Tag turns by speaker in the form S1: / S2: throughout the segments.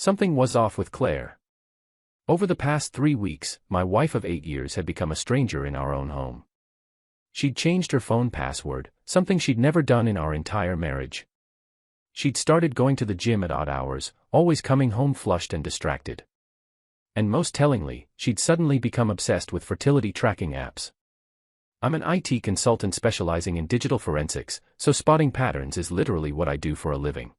S1: Something was off with Claire. Over the past 3 weeks, my wife of 8 years had become a stranger in our own home. She'd changed her phone password, something she'd never done in our entire marriage. She'd started going to the gym at odd hours, always coming home flushed and distracted. And most tellingly, she'd suddenly become obsessed with fertility tracking apps. I'm an IT consultant specializing in digital forensics, so spotting patterns is literally what I do for a living.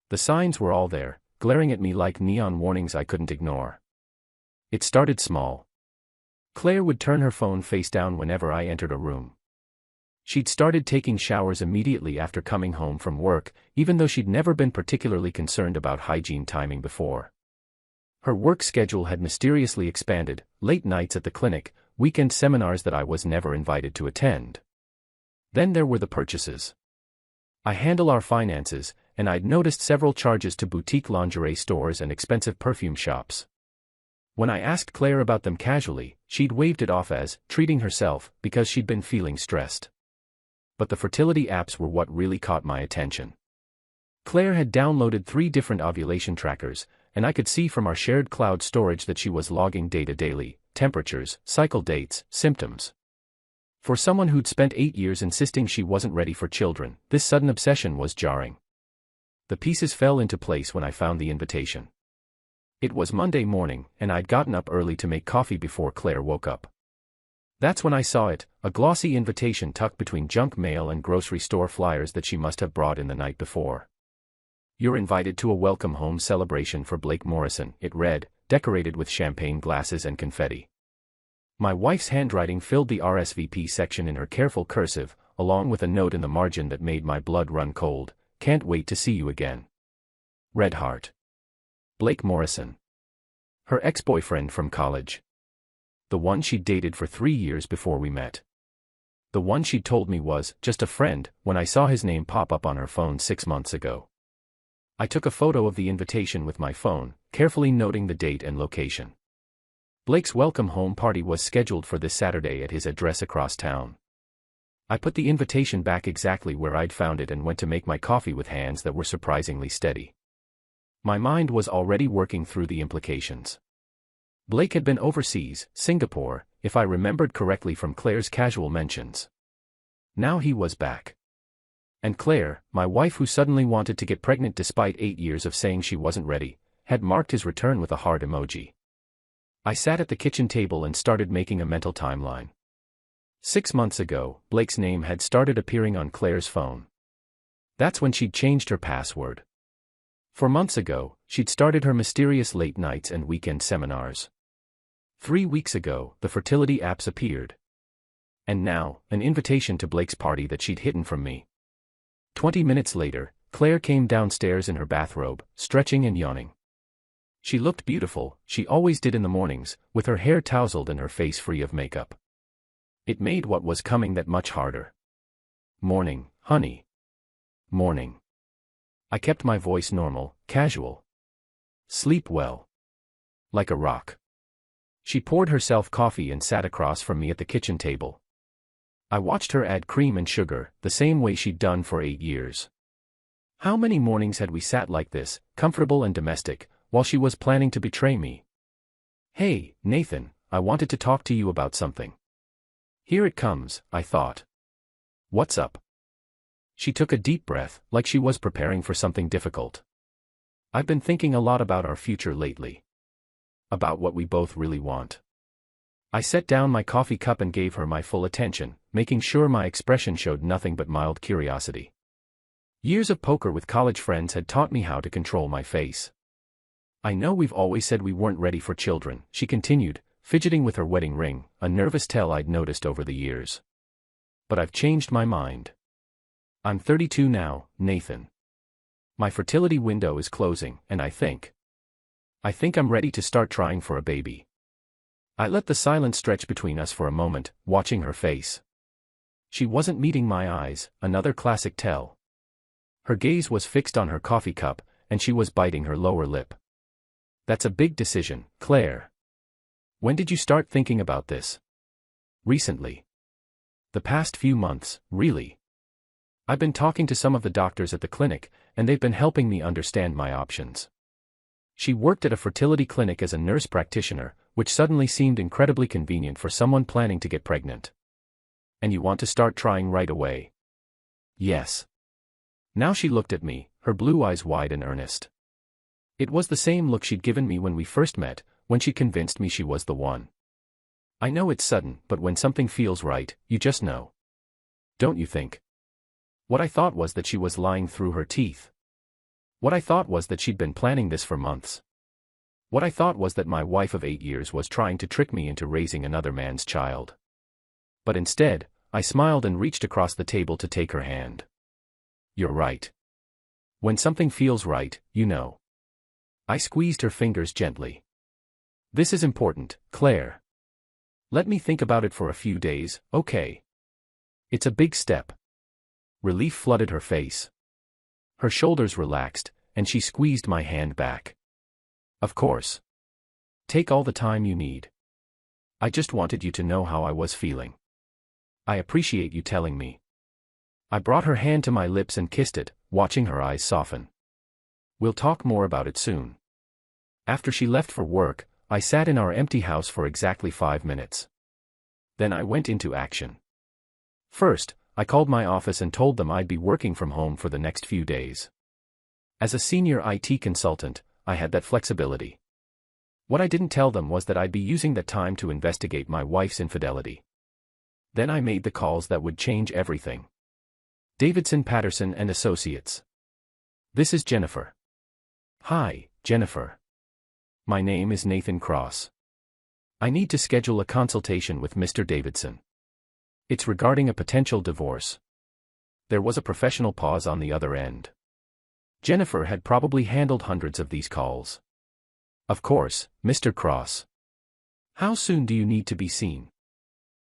S1: The signs were all there, glaring at me like neon warnings I couldn't ignore. It started small. Claire would turn her phone face down whenever I entered a room. She'd started taking showers immediately after coming home from work, even though she'd never been particularly concerned about hygiene timing before. Her work schedule had mysteriously expanded, late nights at the clinic, weekend seminars that I was never invited to attend. Then there were the purchases. I handle our finances, and I'd noticed several charges to boutique lingerie stores and expensive perfume shops. When I asked Claire about them casually, she'd waved it off as treating herself because she'd been feeling stressed. But the fertility apps were what really caught my attention. Claire had downloaded 3 different ovulation trackers, and I could see from our shared cloud storage that she was logging data daily: temperatures, cycle dates, symptoms. For someone who'd spent 8 years insisting she wasn't ready for children, this sudden obsession was jarring. The pieces fell into place when I found the invitation. It was Monday morning, and I'd gotten up early to make coffee before Claire woke up. That's when I saw it, a glossy invitation tucked between junk mail and grocery store flyers that she must have brought in the night before. "You're invited to a welcome home celebration for Blake Morrison," it read, decorated with champagne glasses and confetti. My wife's handwriting filled the RSVP section in her careful cursive, along with a note in the margin that made my blood run cold: "Can't wait to see you again. Red heart." Blake Morrison. Her ex-boyfriend from college. The one she'd dated for 3 years before we met. The one she'd told me was just a friend when I saw his name pop up on her phone 6 months ago. I took a photo of the invitation with my phone, carefully noting the date and location. Blake's welcome home party was scheduled for this Saturday at his address across town. I put the invitation back exactly where I'd found it and went to make my coffee with hands that were surprisingly steady. My mind was already working through the implications. Blake had been overseas, Singapore, if I remembered correctly from Claire's casual mentions. Now he was back. And Claire, my wife who suddenly wanted to get pregnant despite 8 years of saying she wasn't ready, had marked his return with a heart emoji. I sat at the kitchen table and started making a mental timeline. 6 months ago, Blake's name had started appearing on Claire's phone. That's when she'd changed her password. 4 months ago, she'd started her mysterious late nights and weekend seminars. 3 weeks ago, the fertility apps appeared. And now, an invitation to Blake's party that she'd hidden from me. 20 minutes later, Claire came downstairs in her bathrobe, stretching and yawning. She looked beautiful, she always did in the mornings, with her hair tousled and her face free of makeup. It made what was coming that much harder. "Morning, honey. Morning." I kept my voice normal, casual. "Sleep well." "Like a rock." She poured herself coffee and sat across from me at the kitchen table. I watched her add cream and sugar, the same way she'd done for 8 years. How many mornings had we sat like this, comfortable and domestic, while she was planning to betray me? "Hey, Nathan, I wanted to talk to you about something." Here it comes, I thought. "What's up?" She took a deep breath, like she was preparing for something difficult. "I've been thinking a lot about our future lately. About what we both really want." I set down my coffee cup and gave her my full attention, making sure my expression showed nothing but mild curiosity. Years of poker with college friends had taught me how to control my face. "I know we've always said we weren't ready for children," she continued, fidgeting with her wedding ring, a nervous tell I'd noticed over the years. "But I've changed my mind. I'm 32 now, Nathan. My fertility window is closing, and I think I'm ready to start trying for a baby." I let the silence stretch between us for a moment, watching her face. She wasn't meeting my eyes, another classic tell. Her gaze was fixed on her coffee cup, and she was biting her lower lip. "That's a big decision, Claire. When did you start thinking about this?" "Recently. The past few months, really. I've been talking to some of the doctors at the clinic, and they've been helping me understand my options." She worked at a fertility clinic as a nurse practitioner, which suddenly seemed incredibly convenient for someone planning to get pregnant. And you want to start trying right away? Yes. Now she looked at me, her blue eyes wide and earnest. It was the same look she'd given me when we first met, when she convinced me she was the one. I know it's sudden, but when something feels right, you just know. Don't you think? What I thought was that she was lying through her teeth. What I thought was that she'd been planning this for months. What I thought was that my wife of 8 years was trying to trick me into raising another man's child. But instead, I smiled and reached across the table to take her hand. You're right. When something feels right, you know. I squeezed her fingers gently. This is important, Claire. Let me think about it for a few days, okay? It's a big step. Relief flooded her face. Her shoulders relaxed, and she squeezed my hand back. Of course. Take all the time you need. I just wanted you to know how I was feeling. I appreciate you telling me. I brought her hand to my lips and kissed it, watching her eyes soften. We'll talk more about it soon. After she left for work, I sat in our empty house for exactly 5 minutes. Then I went into action. First, I called my office and told them I'd be working from home for the next few days. As a senior IT consultant, I had that flexibility. What I didn't tell them was that I'd be using that time to investigate my wife's infidelity. Then I made the calls that would change everything. Davidson, Patterson and Associates. This is Jennifer. Hi, Jennifer. My name is Nathan Cross. I need to schedule a consultation with Mr. Davidson. It's regarding a potential divorce. There was a professional pause on the other end. Jennifer had probably handled hundreds of these calls. Of course, Mr. Cross. How soon do you need to be seen?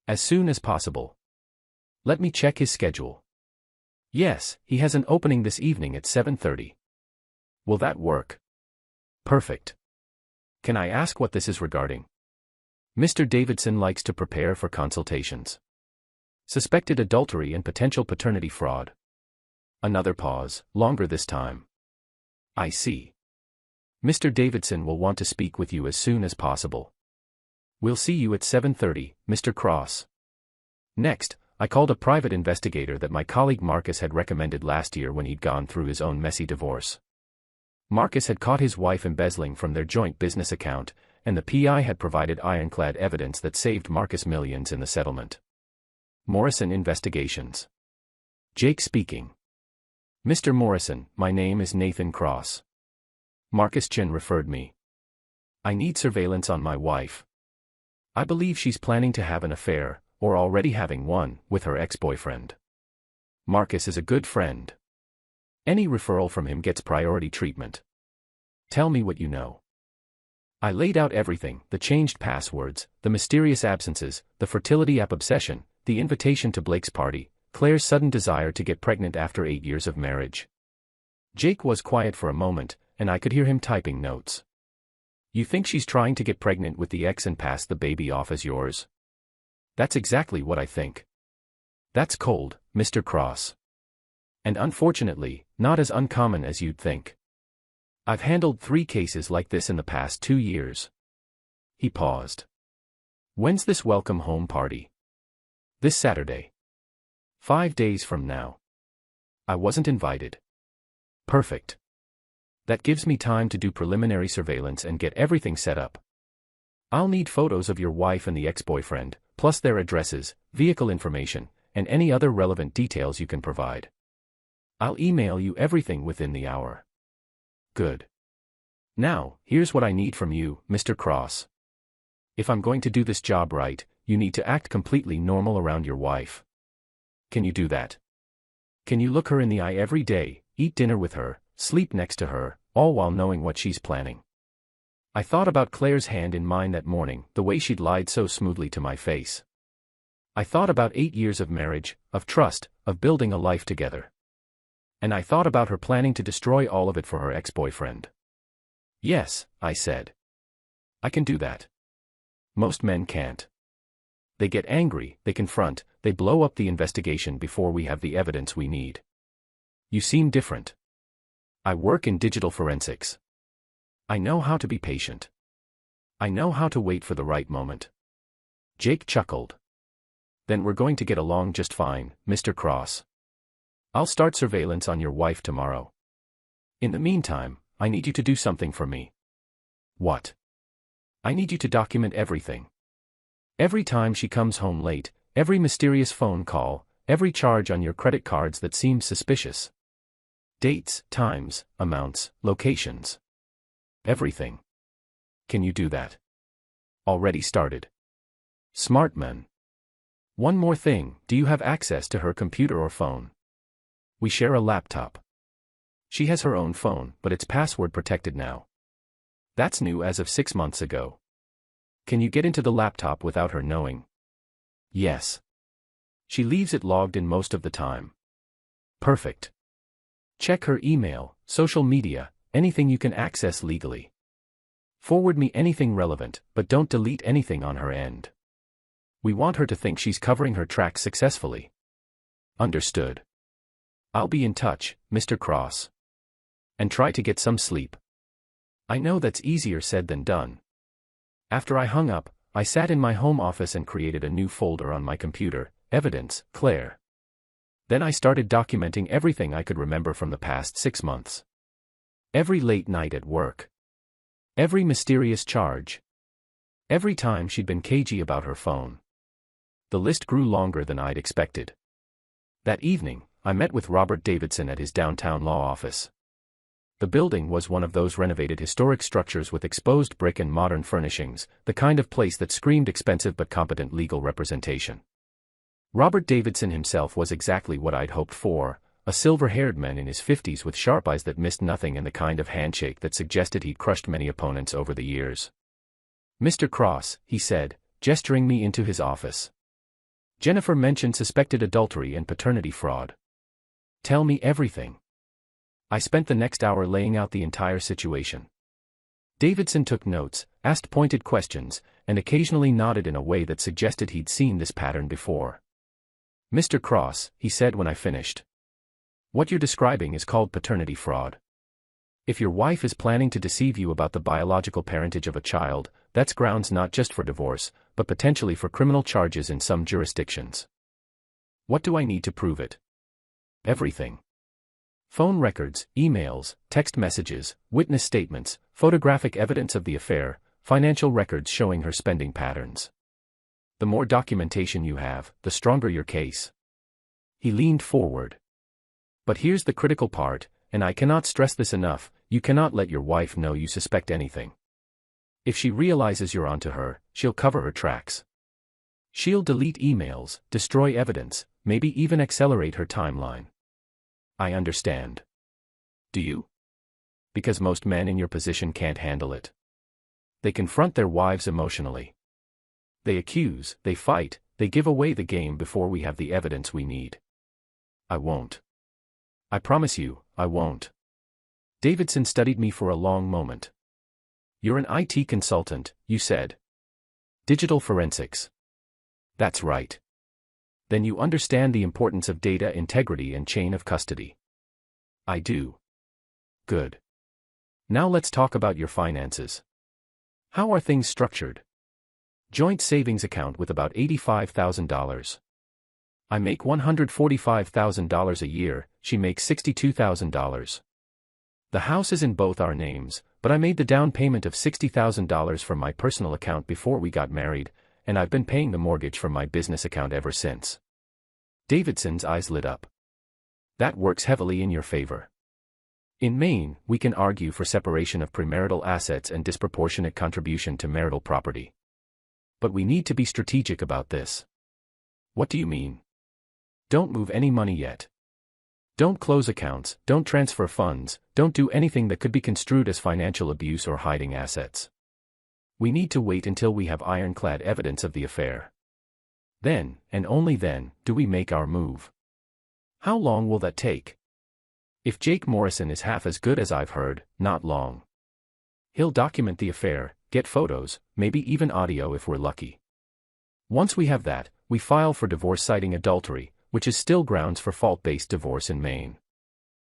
S1: As soon as possible. Let me check his schedule. Yes, he has an opening this evening at 7:30. Will that work? Perfect. Can I ask what this is regarding? Mr. Davidson likes to prepare for consultations. Suspected adultery and potential paternity fraud. Another pause, longer this time. I see. Mr. Davidson will want to speak with you as soon as possible. We'll see you at 7:30, Mr. Cross. Next, I called a private investigator that my colleague Marcus had recommended last year when he'd gone through his own messy divorce. Marcus had caught his wife embezzling from their joint business account, and the PI had provided ironclad evidence that saved Marcus millions in the settlement. Morrison Investigations. Jake speaking. Mr. Morrison, my name is Nathan Cross. Marcus Chin referred me. I need surveillance on my wife. I believe she's planning to have an affair, or already having one, with her ex-boyfriend. Marcus is a good friend. Any referral from him gets priority treatment. Tell me what you know. I laid out everything, the changed passwords, the mysterious absences, the fertility app obsession, the invitation to Blake's party, Claire's sudden desire to get pregnant after 8 years of marriage. Jake was quiet for a moment, and I could hear him typing notes. You think she's trying to get pregnant with the ex and pass the baby off as yours? That's exactly what I think. That's cold, Mr. Cross. And unfortunately, not as uncommon as you'd think. I've handled 3 cases like this in the past 2 years. He paused. When's this welcome home party? This Saturday. 5 days from now. I wasn't invited. Perfect. That gives me time to do preliminary surveillance and get everything set up. I'll need photos of your wife and the ex-boyfriend, plus their addresses, vehicle information, and any other relevant details you can provide. I'll email you everything within the hour. Good. Now, here's what I need from you, Mr. Cross. If I'm going to do this job right, you need to act completely normal around your wife. Can you do that? Can you look her in the eye every day, eat dinner with her, sleep next to her, all while knowing what she's planning? I thought about Claire's hand in mine that morning, the way she'd lied so smoothly to my face. I thought about 8 years of marriage, of trust, of building a life together. And I thought about her planning to destroy all of it for her ex-boyfriend. Yes, I said. I can do that. Most men can't. They get angry, they confront, they blow up the investigation before we have the evidence we need. You seem different. I work in digital forensics. I know how to be patient. I know how to wait for the right moment. Jake chuckled. Then we're going to get along just fine, Mr. Cross. I'll start surveillance on your wife tomorrow. In the meantime, I need you to do something for me. What? I need you to document everything. Every time she comes home late, every mysterious phone call, every charge on your credit cards that seems suspicious. Dates, times, amounts, locations. Everything. Can you do that? Already started. Smart man. One more thing, do you have access to her computer or phone? We share a laptop. She has her own phone, but it's password protected now. That's new as of 6 months ago. Can you get into the laptop without her knowing? Yes. She leaves it logged in most of the time. Perfect. Check her email, social media, anything you can access legally. Forward me anything relevant, but don't delete anything on her end. We want her to think she's covering her tracks successfully. Understood. I'll be in touch, Mr. Cross. And try to get some sleep. I know that's easier said than done. After I hung up, I sat in my home office and created a new folder on my computer, Evidence, Claire. Then I started documenting everything I could remember from the past 6 months. Every late night at work. Every mysterious charge. Every time she'd been cagey about her phone. The list grew longer than I'd expected. That evening, I met with Robert Davidson at his downtown law office. The building was one of those renovated historic structures with exposed brick and modern furnishings, the kind of place that screamed expensive but competent legal representation. Robert Davidson himself was exactly what I'd hoped for, a silver-haired man in his 50s with sharp eyes that missed nothing and the kind of handshake that suggested he'd crushed many opponents over the years. Mr. Cross, he said, gesturing me into his office. Jennifer mentioned suspected adultery and paternity fraud. Tell me everything. I spent the next hour laying out the entire situation. Davidson took notes, asked pointed questions, and occasionally nodded in a way that suggested he'd seen this pattern before. Mr. Cross, he said when I finished. What you're describing is called paternity fraud. If your wife is planning to deceive you about the biological parentage of a child, that's grounds not just for divorce, but potentially for criminal charges in some jurisdictions. What do I need to prove it? Everything. Phone records, emails, text messages, witness statements, photographic evidence of the affair, financial records showing her spending patterns. The more documentation you have, the stronger your case. He leaned forward. But here's the critical part, and I cannot stress this enough, you cannot let your wife know you suspect anything. If she realizes you're onto her, she'll cover her tracks. She'll delete emails, destroy evidence, maybe even accelerate her timeline. I understand. Do you? Because most men in your position can't handle it. They confront their wives emotionally. They accuse, they fight, they give away the game before we have the evidence we need. I won't. I promise you, I won't. Davidson studied me for a long moment. You're an IT consultant, you said. Digital forensics. That's right. Then you understand the importance of data integrity and chain of custody. I do. Good. Now let's talk about your finances. How are things structured? Joint savings account with about $85,000. I make $145,000 a year, she makes $62,000. The house is in both our names, but I made the down payment of $60,000 from my personal account before we got married, and I've been paying the mortgage from my business account ever since. Davidson's eyes lit up. That works heavily in your favor. In Maine, we can argue for separation of premarital assets and disproportionate contribution to marital property. But we need to be strategic about this. What do you mean? Don't move any money yet. Don't close accounts, don't transfer funds, don't do anything that could be construed as financial abuse or hiding assets. We need to wait until we have ironclad evidence of the affair. Then, and only then, do we make our move. How long will that take? If Jake Morrison is half as good as I've heard, not long. He'll document the affair, get photos, maybe even audio if we're lucky. Once we have that, we file for divorce citing adultery, which is still grounds for fault-based divorce in Maine.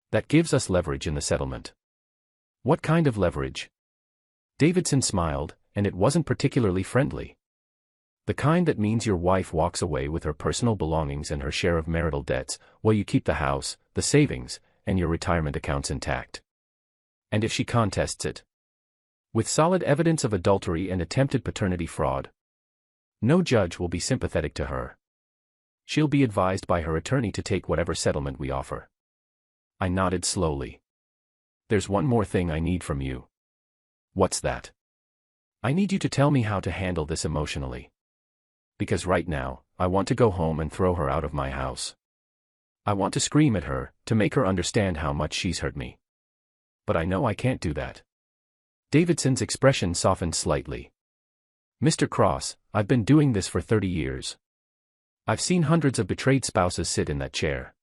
S1: That gives us leverage in the settlement. What kind of leverage? Davidson smiled, and it wasn't particularly friendly. The kind that means your wife walks away with her personal belongings and her share of marital debts, while you keep the house, the savings, and your retirement accounts intact. And if she contests it, with solid evidence of adultery and attempted paternity fraud, no judge will be sympathetic to her. She'll be advised by her attorney to take whatever settlement we offer. I nodded slowly. There's one more thing I need from you. What's that? I need you to tell me how to handle this emotionally. Because right now, I want to go home and throw her out of my house. I want to scream at her, to make her understand how much she's hurt me. But I know I can't do that. Davidson's expression softened slightly. Mr. Cross, I've been doing this for 30 years. I've seen hundreds of betrayed spouses sit in that chair.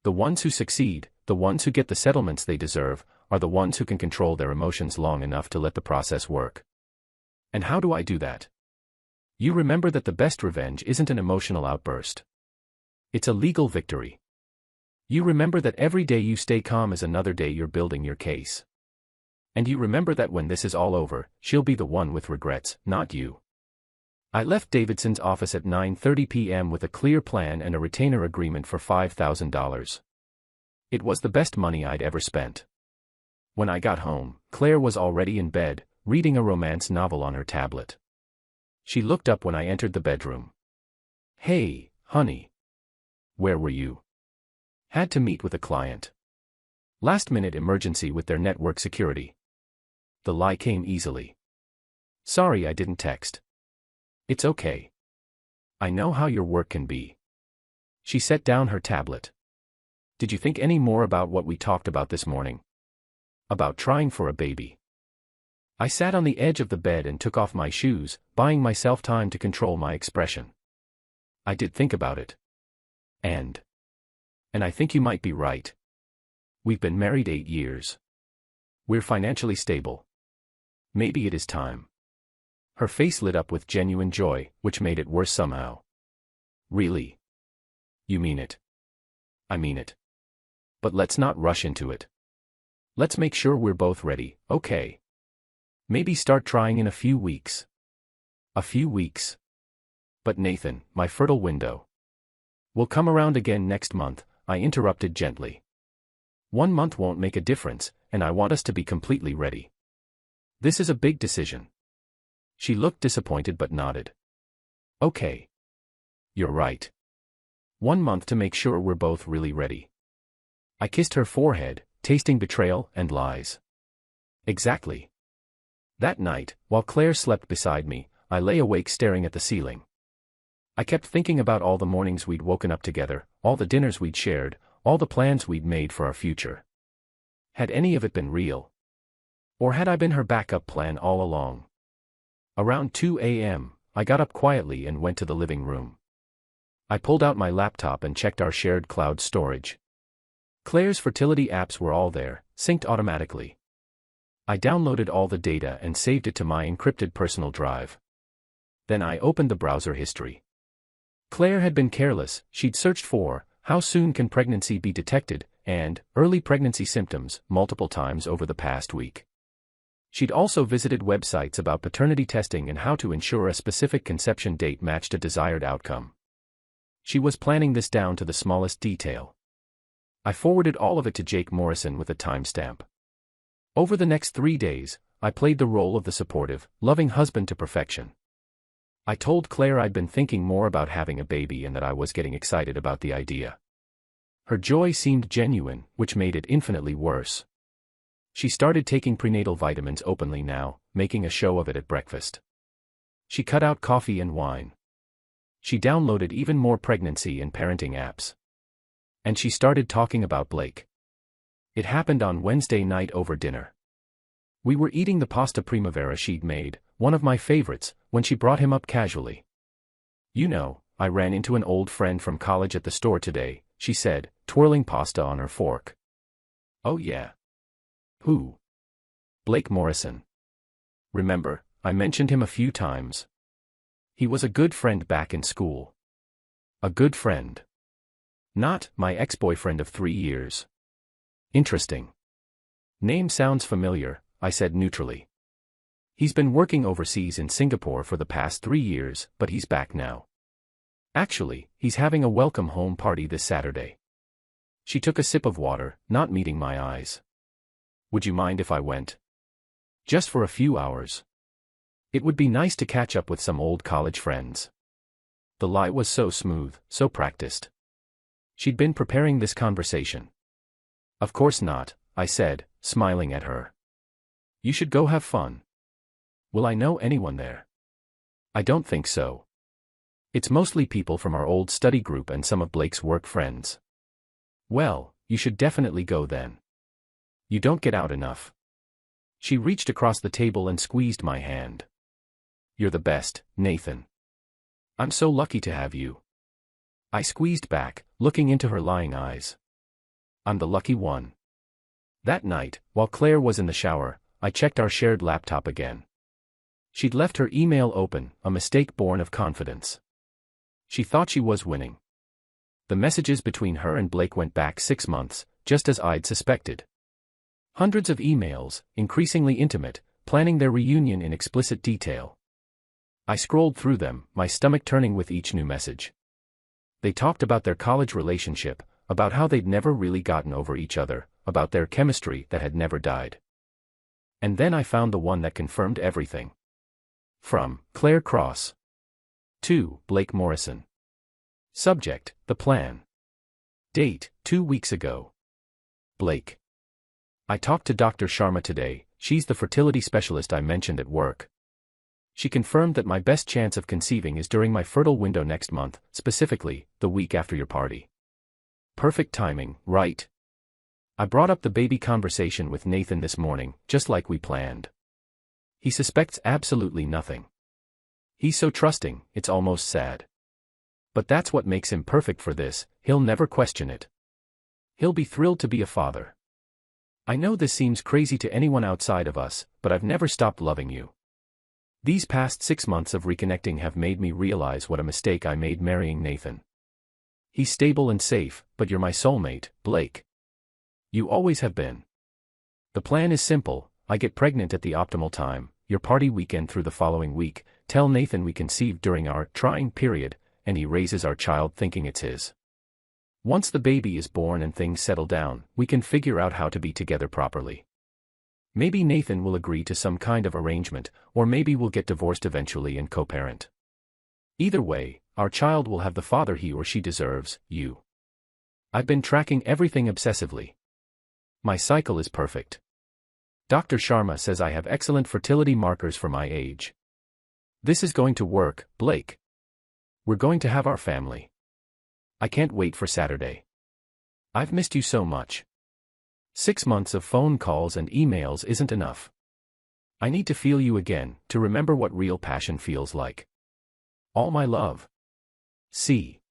S1: The ones who succeed, the ones who get the settlements they deserve, are the ones who can control their emotions long enough to let the process work. And how do I do that? You remember that the best revenge isn't an emotional outburst. It's a legal victory. You remember that every day you stay calm is another day you're building your case. And you remember that when this is all over, she'll be the one with regrets, not you. I left Davidson's office at 9:30 p.m. with a clear plan and a retainer agreement for $5,000. It was the best money I'd ever spent. When I got home, Claire was already in bed, reading a romance novel on her tablet. She looked up when I entered the bedroom. Hey, honey. Where were you? Had to meet with a client. Last-minute emergency with their network security. The lie came easily. Sorry I didn't text. It's okay. I know how your work can be. She set down her tablet. Did you think any more about what we talked about this morning? About trying for a baby. I sat on the edge of the bed and took off my shoes, buying myself time to control my expression. I did think about it. And I think you might be right. We've been married 8 years. We're financially stable. Maybe it is time. Her face lit up with genuine joy, which made it worse somehow. Really? You mean it? I mean it. But let's not rush into it. Let's make sure we're both ready, okay? Maybe start trying in a few weeks. A few weeks. But Nathan, my fertile window. We'll come around again next month, I interrupted gently. 1 month won't make a difference, and I want us to be completely ready. This is a big decision. She looked disappointed but nodded. Okay. You're right. 1 month to make sure we're both really ready. I kissed her forehead, tasting betrayal and lies. Exactly. That night, while Claire slept beside me, I lay awake staring at the ceiling. I kept thinking about all the mornings we'd woken up together, all the dinners we'd shared, all the plans we'd made for our future. Had any of it been real? Or had I been her backup plan all along? Around 2 a.m., I got up quietly and went to the living room. I pulled out my laptop and checked our shared cloud storage. Claire's fertility apps were all there, synced automatically. I downloaded all the data and saved it to my encrypted personal drive. Then I opened the browser history. Claire had been careless. She'd searched for, how soon can pregnancy be detected, and, early pregnancy symptoms, multiple times over the past week. She'd also visited websites about paternity testing and how to ensure a specific conception date matched a desired outcome. She was planning this down to the smallest detail. I forwarded all of it to Jake Morrison with a timestamp. Over the next 3 days, I played the role of the supportive, loving husband to perfection. I told Claire I'd been thinking more about having a baby and that I was getting excited about the idea. Her joy seemed genuine, which made it infinitely worse. She started taking prenatal vitamins openly now, making a show of it at breakfast. She cut out coffee and wine. She downloaded even more pregnancy and parenting apps. And she started talking about Blake. It happened on Wednesday night over dinner. We were eating the pasta primavera she'd made, one of my favorites, when she brought him up casually. You know, I ran into an old friend from college at the store today, she said, twirling pasta on her fork. Oh yeah. Who? Blake Morrison. Remember, I mentioned him a few times. He was a good friend back in school. A good friend. Not my ex-boyfriend of 3 years. Interesting. Name sounds familiar, I said neutrally. He's been working overseas in Singapore for the past 3 years, but he's back now. Actually, he's having a welcome home party this Saturday. She took a sip of water, not meeting my eyes. Would you mind if I went? Just for a few hours. It would be nice to catch up with some old college friends. The lie was so smooth, so practiced. She'd been preparing this conversation. Of course not, I said, smiling at her. You should go have fun. Will I know anyone there? I don't think so. It's mostly people from our old study group and some of Blake's work friends. Well, you should definitely go then. You don't get out enough. She reached across the table and squeezed my hand. You're the best, Nathan. I'm so lucky to have you. I squeezed back, looking into her lying eyes. I'm the lucky one. That night, while Claire was in the shower, I checked our shared laptop again. She'd left her email open, a mistake born of confidence. She thought she was winning. The messages between her and Blake went back 6 months, just as I'd suspected. Hundreds of emails, increasingly intimate, planning their reunion in explicit detail. I scrolled through them, my stomach turning with each new message. They talked about their college relationship, about how they'd never really gotten over each other, about their chemistry that had never died. And then I found the one that confirmed everything. From Claire Cross. To Blake Morrison. Subject, the plan. Date, 2 weeks ago. Blake. I talked to Dr. Sharma today, she's the fertility specialist I mentioned at work. She confirmed that my best chance of conceiving is during my fertile window next month, specifically, the week after your party. Perfect timing, right? I brought up the baby conversation with Nathan this morning, just like we planned. He suspects absolutely nothing. He's so trusting, it's almost sad. But that's what makes him perfect for this, he'll never question it. He'll be thrilled to be a father. I know this seems crazy to anyone outside of us, but I've never stopped loving you. These past 6 months of reconnecting have made me realize what a mistake I made marrying Nathan. He's stable and safe, but you're my soulmate, Blake. You always have been. The plan is simple, I get pregnant at the optimal time, your party weekend through the following week, tell Nathan we conceived during our trying period, and he raises our child thinking it's his. Once the baby is born and things settle down, we can figure out how to be together properly. Maybe Nathan will agree to some kind of arrangement, or maybe we'll get divorced eventually and co-parent. Either way, our child will have the father he or she deserves, you. I've been tracking everything obsessively. My cycle is perfect. Dr. Sharma says I have excellent fertility markers for my age. This is going to work, Blake. We're going to have our family. I can't wait for Saturday. I've missed you so much. 6 months of phone calls and emails isn't enough. I need to feel you again, to remember what real passion feels like. All my love. C.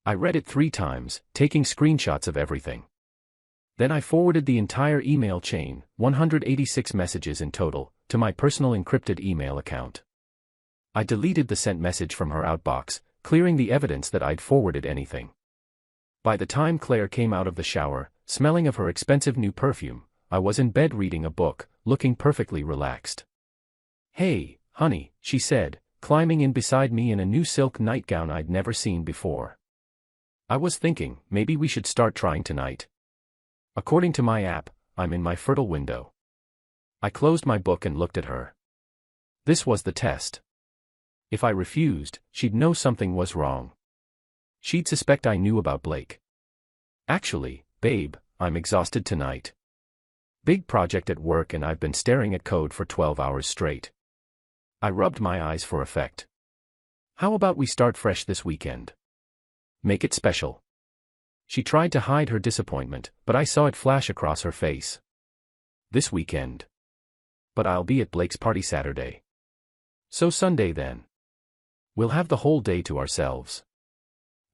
S1: I read it 3 times, taking screenshots of everything. Then I forwarded the entire email chain, 186 messages in total, to my personal encrypted email account. I deleted the sent message from her outbox, clearing the evidence that I'd forwarded anything. By the time Claire came out of the shower, smelling of her expensive new perfume, I was in bed reading a book, looking perfectly relaxed. Hey, honey, she said, climbing in beside me in a new silk nightgown I'd never seen before. I was thinking, maybe we should start trying tonight. According to my app, I'm in my fertile window. I closed my book and looked at her. This was the test. If I refused, she'd know something was wrong. She'd suspect I knew about Blake. Actually, babe, I'm exhausted tonight. Big project at work and I've been staring at code for 12 hours straight. I rubbed my eyes for effect. How about we start fresh this weekend? Make it special. She tried to hide her disappointment, but I saw it flash across her face. This weekend. But I'll be at Blake's party Saturday. So Sunday then. We'll have the whole day to ourselves.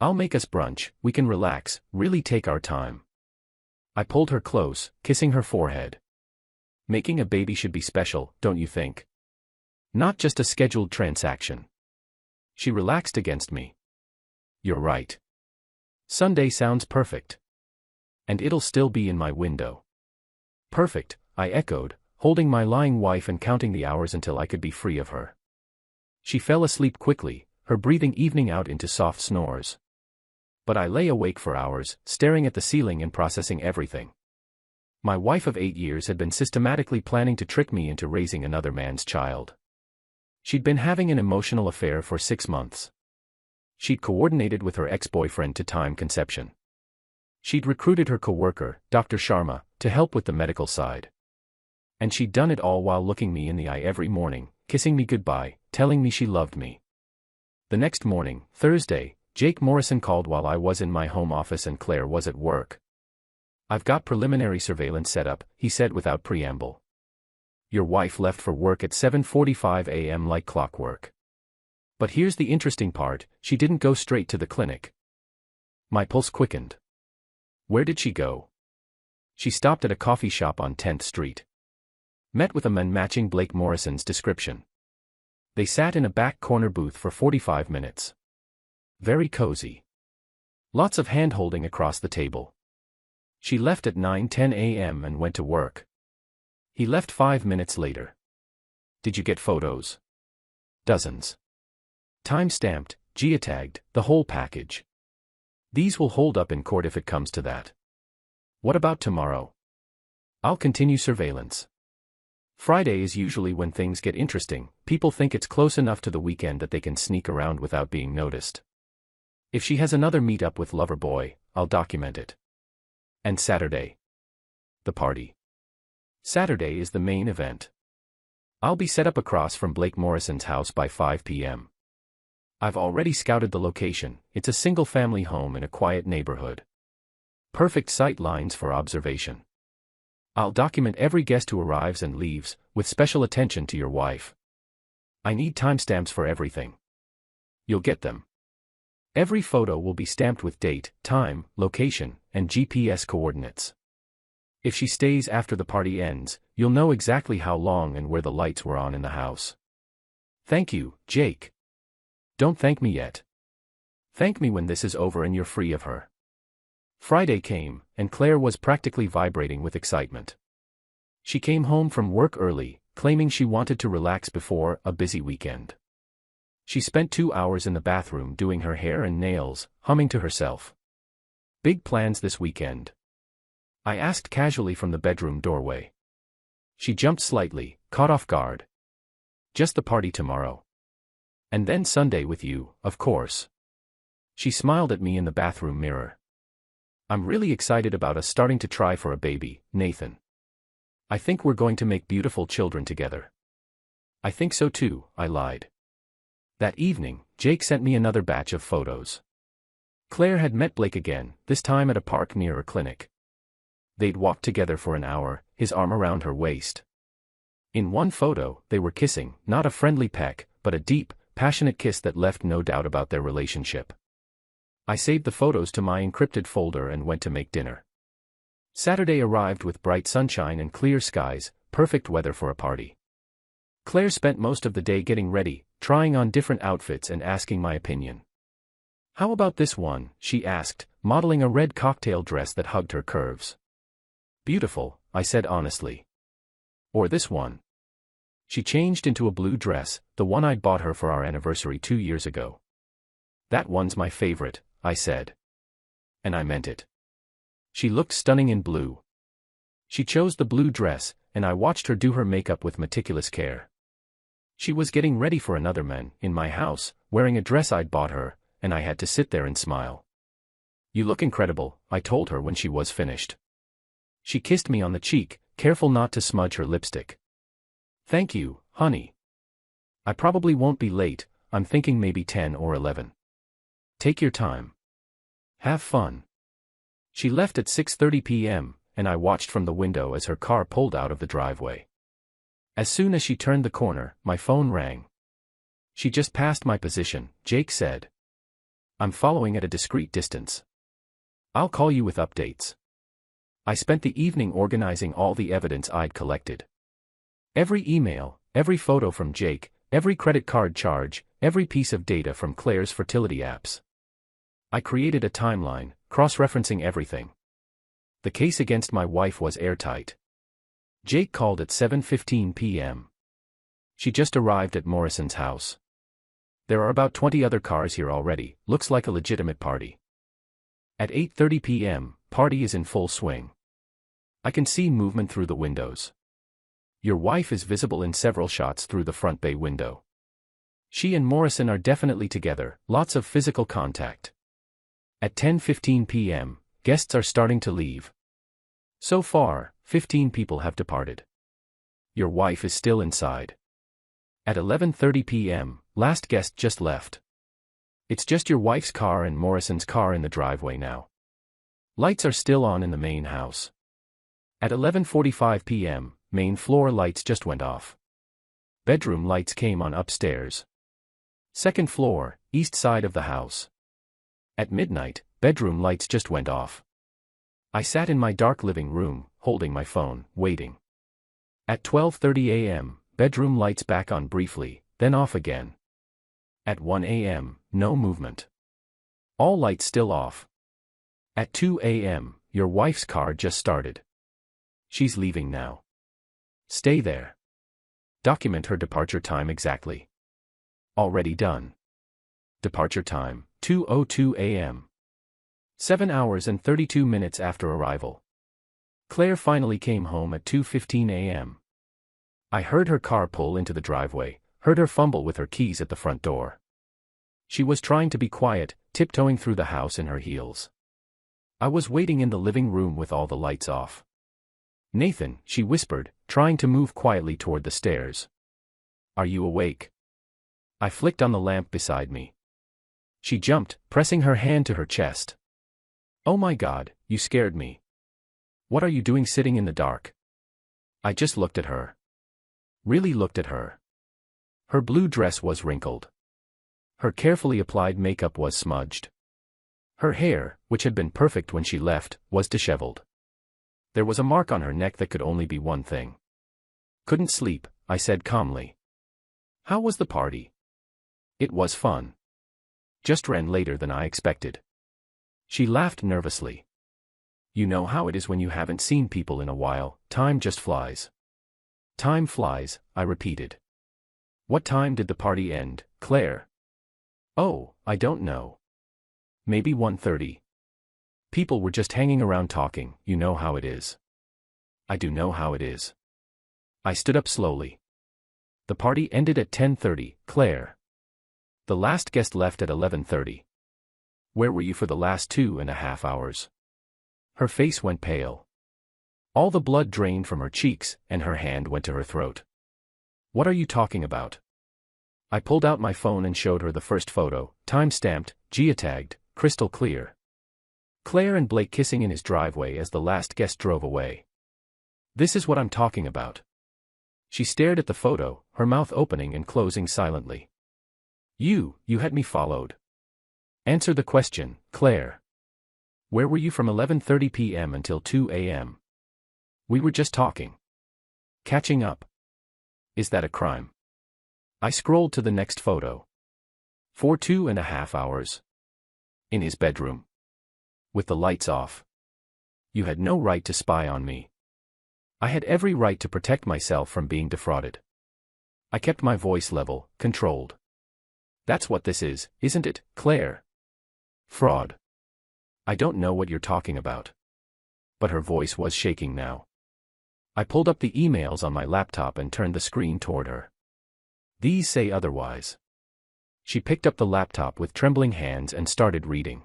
S1: I'll make us brunch, we can relax, really take our time. I pulled her close, kissing her forehead. Making a baby should be special, don't you think? Not just a scheduled transaction. She relaxed against me. You're right. Sunday sounds perfect. And it'll still be in my window. Perfect, I echoed, holding my lying wife and counting the hours until I could be free of her. She fell asleep quickly, her breathing evening out into soft snores. But I lay awake for hours, staring at the ceiling and processing everything. My wife of 8 years had been systematically planning to trick me into raising another man's child. She'd been having an emotional affair for 6 months. She'd coordinated with her ex-boyfriend to time conception. She'd recruited her coworker, Dr. Sharma, to help with the medical side. And she'd done it all while looking me in the eye every morning, kissing me goodbye, telling me she loved me. The next morning, Thursday, Jake Morrison called while I was in my home office and Claire was at work. "I've got preliminary surveillance set up," he said without preamble. "Your wife left for work at 7:45 a.m. like clockwork. But here's the interesting part, she didn't go straight to the clinic." My pulse quickened. Where did she go? She stopped at a coffee shop on 10th Street. Met with a man matching Blake Morrison's description. They sat in a back corner booth for 45 minutes. Very cozy. Lots of hand-holding across the table. She left at 9:10 a.m. and went to work. He left 5 minutes later. Did you get photos? Dozens. Time-stamped, geotagged, the whole package. These will hold up in court if it comes to that. What about tomorrow? I'll continue surveillance. Friday is usually when things get interesting. People think it's close enough to the weekend that they can sneak around without being noticed. If she has another meet-up with lover boy, I'll document it. And Saturday? The party. Saturday is the main event. I'll be set up across from Blake Morrison's house by 5 p.m. I've already scouted the location. It's a single-family home in a quiet neighborhood. Perfect sight lines for observation. I'll document every guest who arrives and leaves, with special attention to your wife. I need timestamps for everything. You'll get them. Every photo will be stamped with date, time, location, and GPS coordinates. If she stays after the party ends, you'll know exactly how long and where the lights were on in the house. Thank you, Jake. Don't thank me yet. Thank me when this is over and you're free of her. Friday came, and Claire was practically vibrating with excitement. She came home from work early, claiming she wanted to relax before a busy weekend. She spent 2 hours in the bathroom doing her hair and nails, humming to herself. Big plans this weekend? I asked casually from the bedroom doorway. She jumped slightly, caught off guard. Just the party tomorrow. And then Sunday with you, of course. She smiled at me in the bathroom mirror. I'm really excited about us starting to try for a baby, Nathan. I think we're going to make beautiful children together. I think so too, I lied. That evening, Jake sent me another batch of photos. Claire had met Blake again, this time at a park near her clinic. They'd walked together for an hour, his arm around her waist. In one photo, they were kissing, not a friendly peck, but a deep, passionate kiss that left no doubt about their relationship. I saved the photos to my encrypted folder and went to make dinner. Saturday arrived with bright sunshine and clear skies, perfect weather for a party. Claire spent most of the day getting ready, trying on different outfits and asking my opinion. How about this one, she asked, modeling a red cocktail dress that hugged her curves. Beautiful, I said honestly. Or this one. She changed into a blue dress, the one I'd bought her for our anniversary 2 years ago. That one's my favorite, I said. And I meant it. She looked stunning in blue. She chose the blue dress, and I watched her do her makeup with meticulous care. She was getting ready for another man, in my house, wearing a dress I'd bought her, and I had to sit there and smile. You look incredible, I told her when she was finished. She kissed me on the cheek, careful not to smudge her lipstick. Thank you, honey. I probably won't be late, I'm thinking maybe 10 or 11. Take your time. Have fun. She left at 6:30 p.m., and I watched from the window as her car pulled out of the driveway. As soon as she turned the corner, my phone rang. She just passed my position, Jake said. I'm following at a discreet distance. I'll call you with updates. I spent the evening organizing all the evidence I'd collected. Every email, every photo from Jake, every credit card charge, every piece of data from Claire's fertility apps. I created a timeline, cross-referencing everything. The case against my wife was airtight. Jake called at 7:15 p.m. She just arrived at Morrison's house. There are about 20 other cars here already, looks like a legitimate party. At 8:30 p.m., party is in full swing. I can see movement through the windows. Your wife is visible in several shots through the front bay window. She and Morrison are definitely together, lots of physical contact. At 10:15 p.m., guests are starting to leave. So far, 15 people have departed. Your wife is still inside. At 11:30 p.m., last guest just left. It's just your wife's car and Morrison's car in the driveway now. Lights are still on in the main house. At 11:45 p.m., main floor lights just went off. Bedroom lights came on upstairs. Second floor, east side of the house. At midnight, bedroom lights just went off. I sat in my dark living room, holding my phone, waiting. At 12:30 a.m., bedroom lights back on briefly, then off again. At 1 a.m., no movement. All lights still off. At 2 a.m., your wife's car just started. She's leaving now. Stay there. Document her departure time exactly. Already done. Departure time, 2:02 a.m. 7 hours and 32 minutes after arrival. Claire finally came home at 2:15 a.m. I heard her car pull into the driveway, heard her fumble with her keys at the front door. She was trying to be quiet, tiptoeing through the house in her heels. I was waiting in the living room with all the lights off. Nathan, she whispered, trying to move quietly toward the stairs. Are you awake? I flicked on the lamp beside me. She jumped, pressing her hand to her chest. Oh my God, you scared me. What are you doing sitting in the dark? I just looked at her. Really looked at her. Her blue dress was wrinkled. Her carefully applied makeup was smudged. Her hair, which had been perfect when she left, was disheveled. There was a mark on her neck that could only be one thing. Couldn't sleep, I said calmly. How was the party? It was fun. Just ran later than I expected. She laughed nervously. You know how it is when you haven't seen people in a while, time just flies. Time flies, I repeated. What time did the party end, Claire? Oh, I don't know. Maybe 1:30. People were just hanging around talking, you know how it is. I do know how it is. I stood up slowly. The party ended at 10:30, Claire. The last guest left at 11:30. Where were you for the last 2.5 hours? Her face went pale. All the blood drained from her cheeks, and her hand went to her throat. What are you talking about? I pulled out my phone and showed her the first photo, time-stamped, geotagged, crystal clear. Claire and Blake kissing in his driveway as the last guest drove away. This is what I'm talking about. She stared at the photo, her mouth opening and closing silently. You had me followed. Answer the question, Claire. Where were you from 11:30 p.m. until 2 a.m.? We were just talking. Catching up. Is that a crime? I scrolled to the next photo. For 2.5 hours. In his bedroom. With the lights off. You had no right to spy on me. I had every right to protect myself from being defrauded. I kept my voice level, controlled. That's what this is, isn't it, Claire? Fraud. I don't know what you're talking about. But her voice was shaking now. I pulled up the emails on my laptop and turned the screen toward her. These say otherwise. She picked up the laptop with trembling hands and started reading.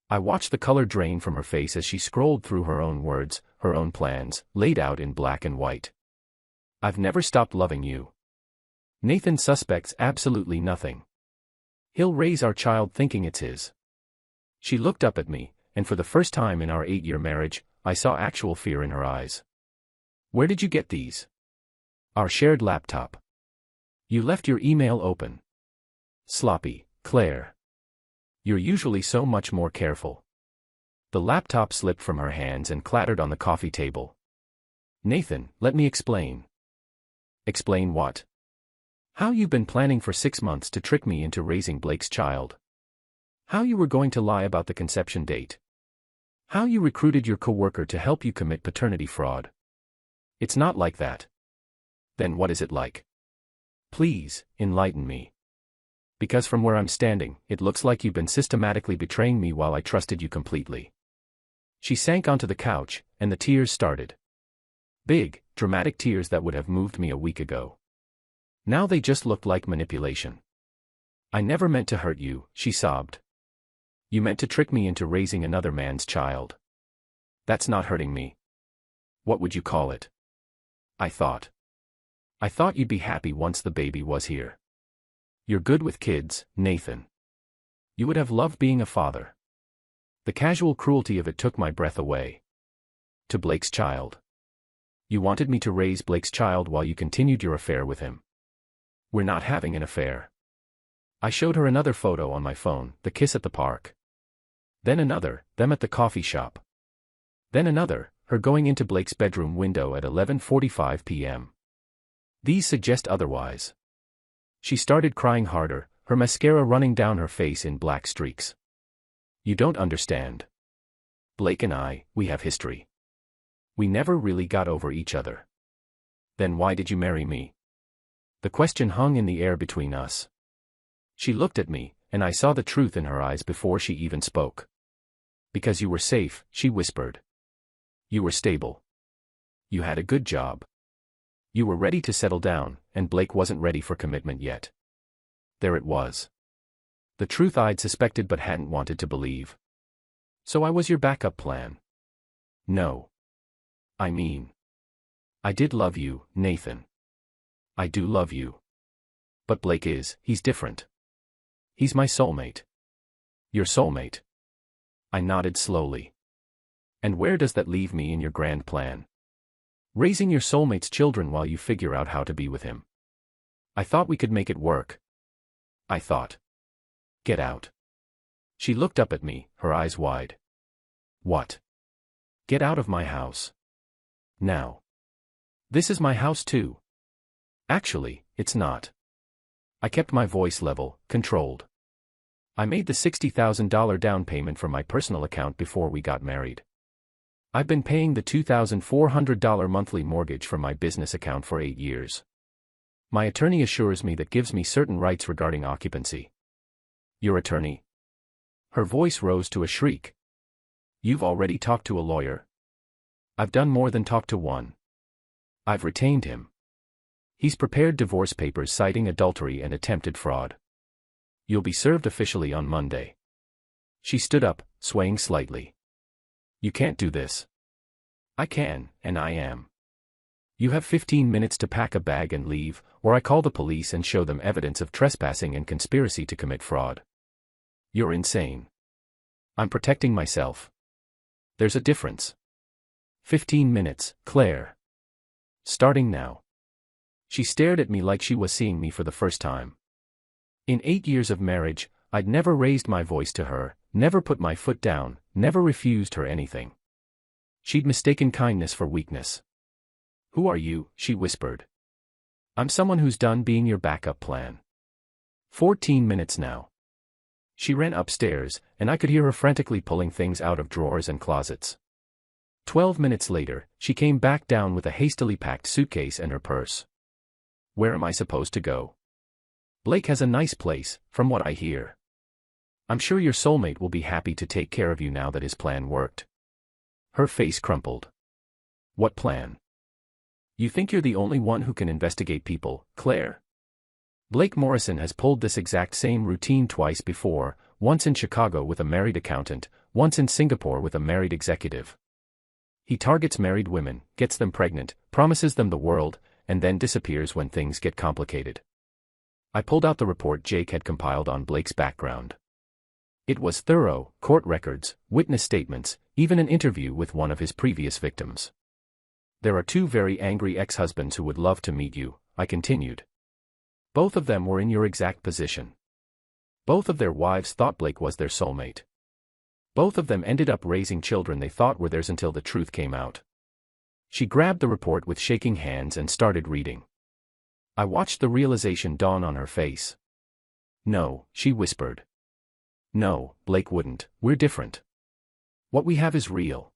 S1: I watched the color drain from her face as she scrolled through her own words, her own plans, laid out in black and white. I've never stopped loving you. Nathan suspects absolutely nothing. He'll raise our child thinking it's his. She looked up at me, and for the first time in our 8-year marriage, I saw actual fear in her eyes. Where did you get these? Our shared laptop. You left your email open. Sloppy, Claire. You're usually so much more careful. The laptop slipped from her hands and clattered on the coffee table. Nathan, let me explain. Explain what? How you've been planning for 6 months to trick me into raising Blake's child. How you were going to lie about the conception date. How you recruited your coworker to help you commit paternity fraud. It's not like that. Then what is it like? Please, enlighten me. Because from where I'm standing, it looks like you've been systematically betraying me while I trusted you completely. She sank onto the couch, and the tears started. Big, dramatic tears that would have moved me a week ago. Now they just looked like manipulation. I never meant to hurt you, she sobbed. You meant to trick me into raising another man's child. That's not hurting me. What would you call it? I thought you'd be happy once the baby was here. You're good with kids, Nathan. You would have loved being a father. The casual cruelty of it took my breath away. To Blake's child. You wanted me to raise Blake's child while you continued your affair with him. We're not having an affair. I showed her another photo on my phone, the kiss at the park. Then another, them at the coffee shop. Then another, her going into Blake's bedroom window at 11:45 p.m. These suggest otherwise. She started crying harder, her mascara running down her face in black streaks. You don't understand. Blake and I, we have history. We never really got over each other. Then why did you marry me? The question hung in the air between us. She looked at me, and I saw the truth in her eyes before she even spoke. Because you were safe, she whispered. You were stable. You had a good job. You were ready to settle down, and Blake wasn't ready for commitment yet. There it was. The truth I'd suspected but hadn't wanted to believe. So I was your backup plan. No. I mean, I did love you, Nathan. I do love you. But Blake he's different. He's my soulmate. Your soulmate. I nodded slowly. And where does that leave me in your grand plan? Raising your soulmate's children while you figure out how to be with him. I thought we could make it work. I thought. Get out. She looked up at me, her eyes wide. What? Get out of my house. Now. This is my house too. Actually, it's not. I kept my voice level, controlled. I made the $60,000 down payment from my personal account before we got married. I've been paying the $2,400 monthly mortgage from my business account for 8 years. My attorney assures me that gives me certain rights regarding occupancy. Your attorney? Her voice rose to a shriek. You've already talked to a lawyer? I've done more than talk to one. I've retained him. He's prepared divorce papers citing adultery and attempted fraud. You'll be served officially on Monday. She stood up, swaying slightly. You can't do this. I can, and I am. You have 15 minutes to pack a bag and leave, or I call the police and show them evidence of trespassing and conspiracy to commit fraud. You're insane. I'm protecting myself. There's a difference. 15 minutes, Claire. Starting now. She stared at me like she was seeing me for the first time. In 8 years of marriage, I'd never raised my voice to her, never put my foot down, never refused her anything. She'd mistaken kindness for weakness. Who are you? She whispered. I'm someone who's done being your backup plan. 14 minutes now. She ran upstairs, and I could hear her frantically pulling things out of drawers and closets. 12 minutes later, she came back down with a hastily packed suitcase and her purse. Where am I supposed to go? Blake has a nice place, from what I hear. I'm sure your soulmate will be happy to take care of you now that his plan worked. Her face crumpled. What plan? You think you're the only one who can investigate people, Claire? Blake Morrison has pulled this exact same routine twice before, once in Chicago with a married accountant, once in Singapore with a married executive. He targets married women, gets them pregnant, promises them the world, and then disappears when things get complicated. I pulled out the report Jake had compiled on Blake's background. It was thorough, court records, witness statements, even an interview with one of his previous victims. There are 2 very angry ex-husbands who would love to meet you, I continued. Both of them were in your exact position. Both of their wives thought Blake was their soulmate. Both of them ended up raising children they thought were theirs until the truth came out. She grabbed the report with shaking hands and started reading. I watched the realization dawn on her face. No, she whispered. No, Blake wouldn't, we're different. What we have is real.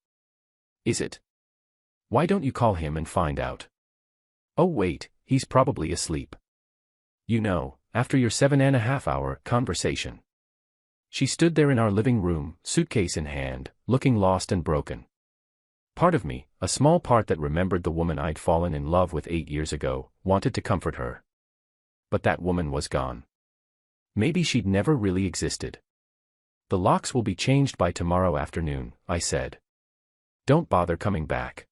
S1: Is it? Why don't you call him and find out? Oh wait, he's probably asleep. You know, after your 7.5 hour conversation. She stood there in our living room, suitcase in hand, looking lost and broken. Part of me, a small part that remembered the woman I'd fallen in love with 8 years ago, wanted to comfort her. But that woman was gone. Maybe she'd never really existed. The locks will be changed by tomorrow afternoon, I said. Don't bother coming back.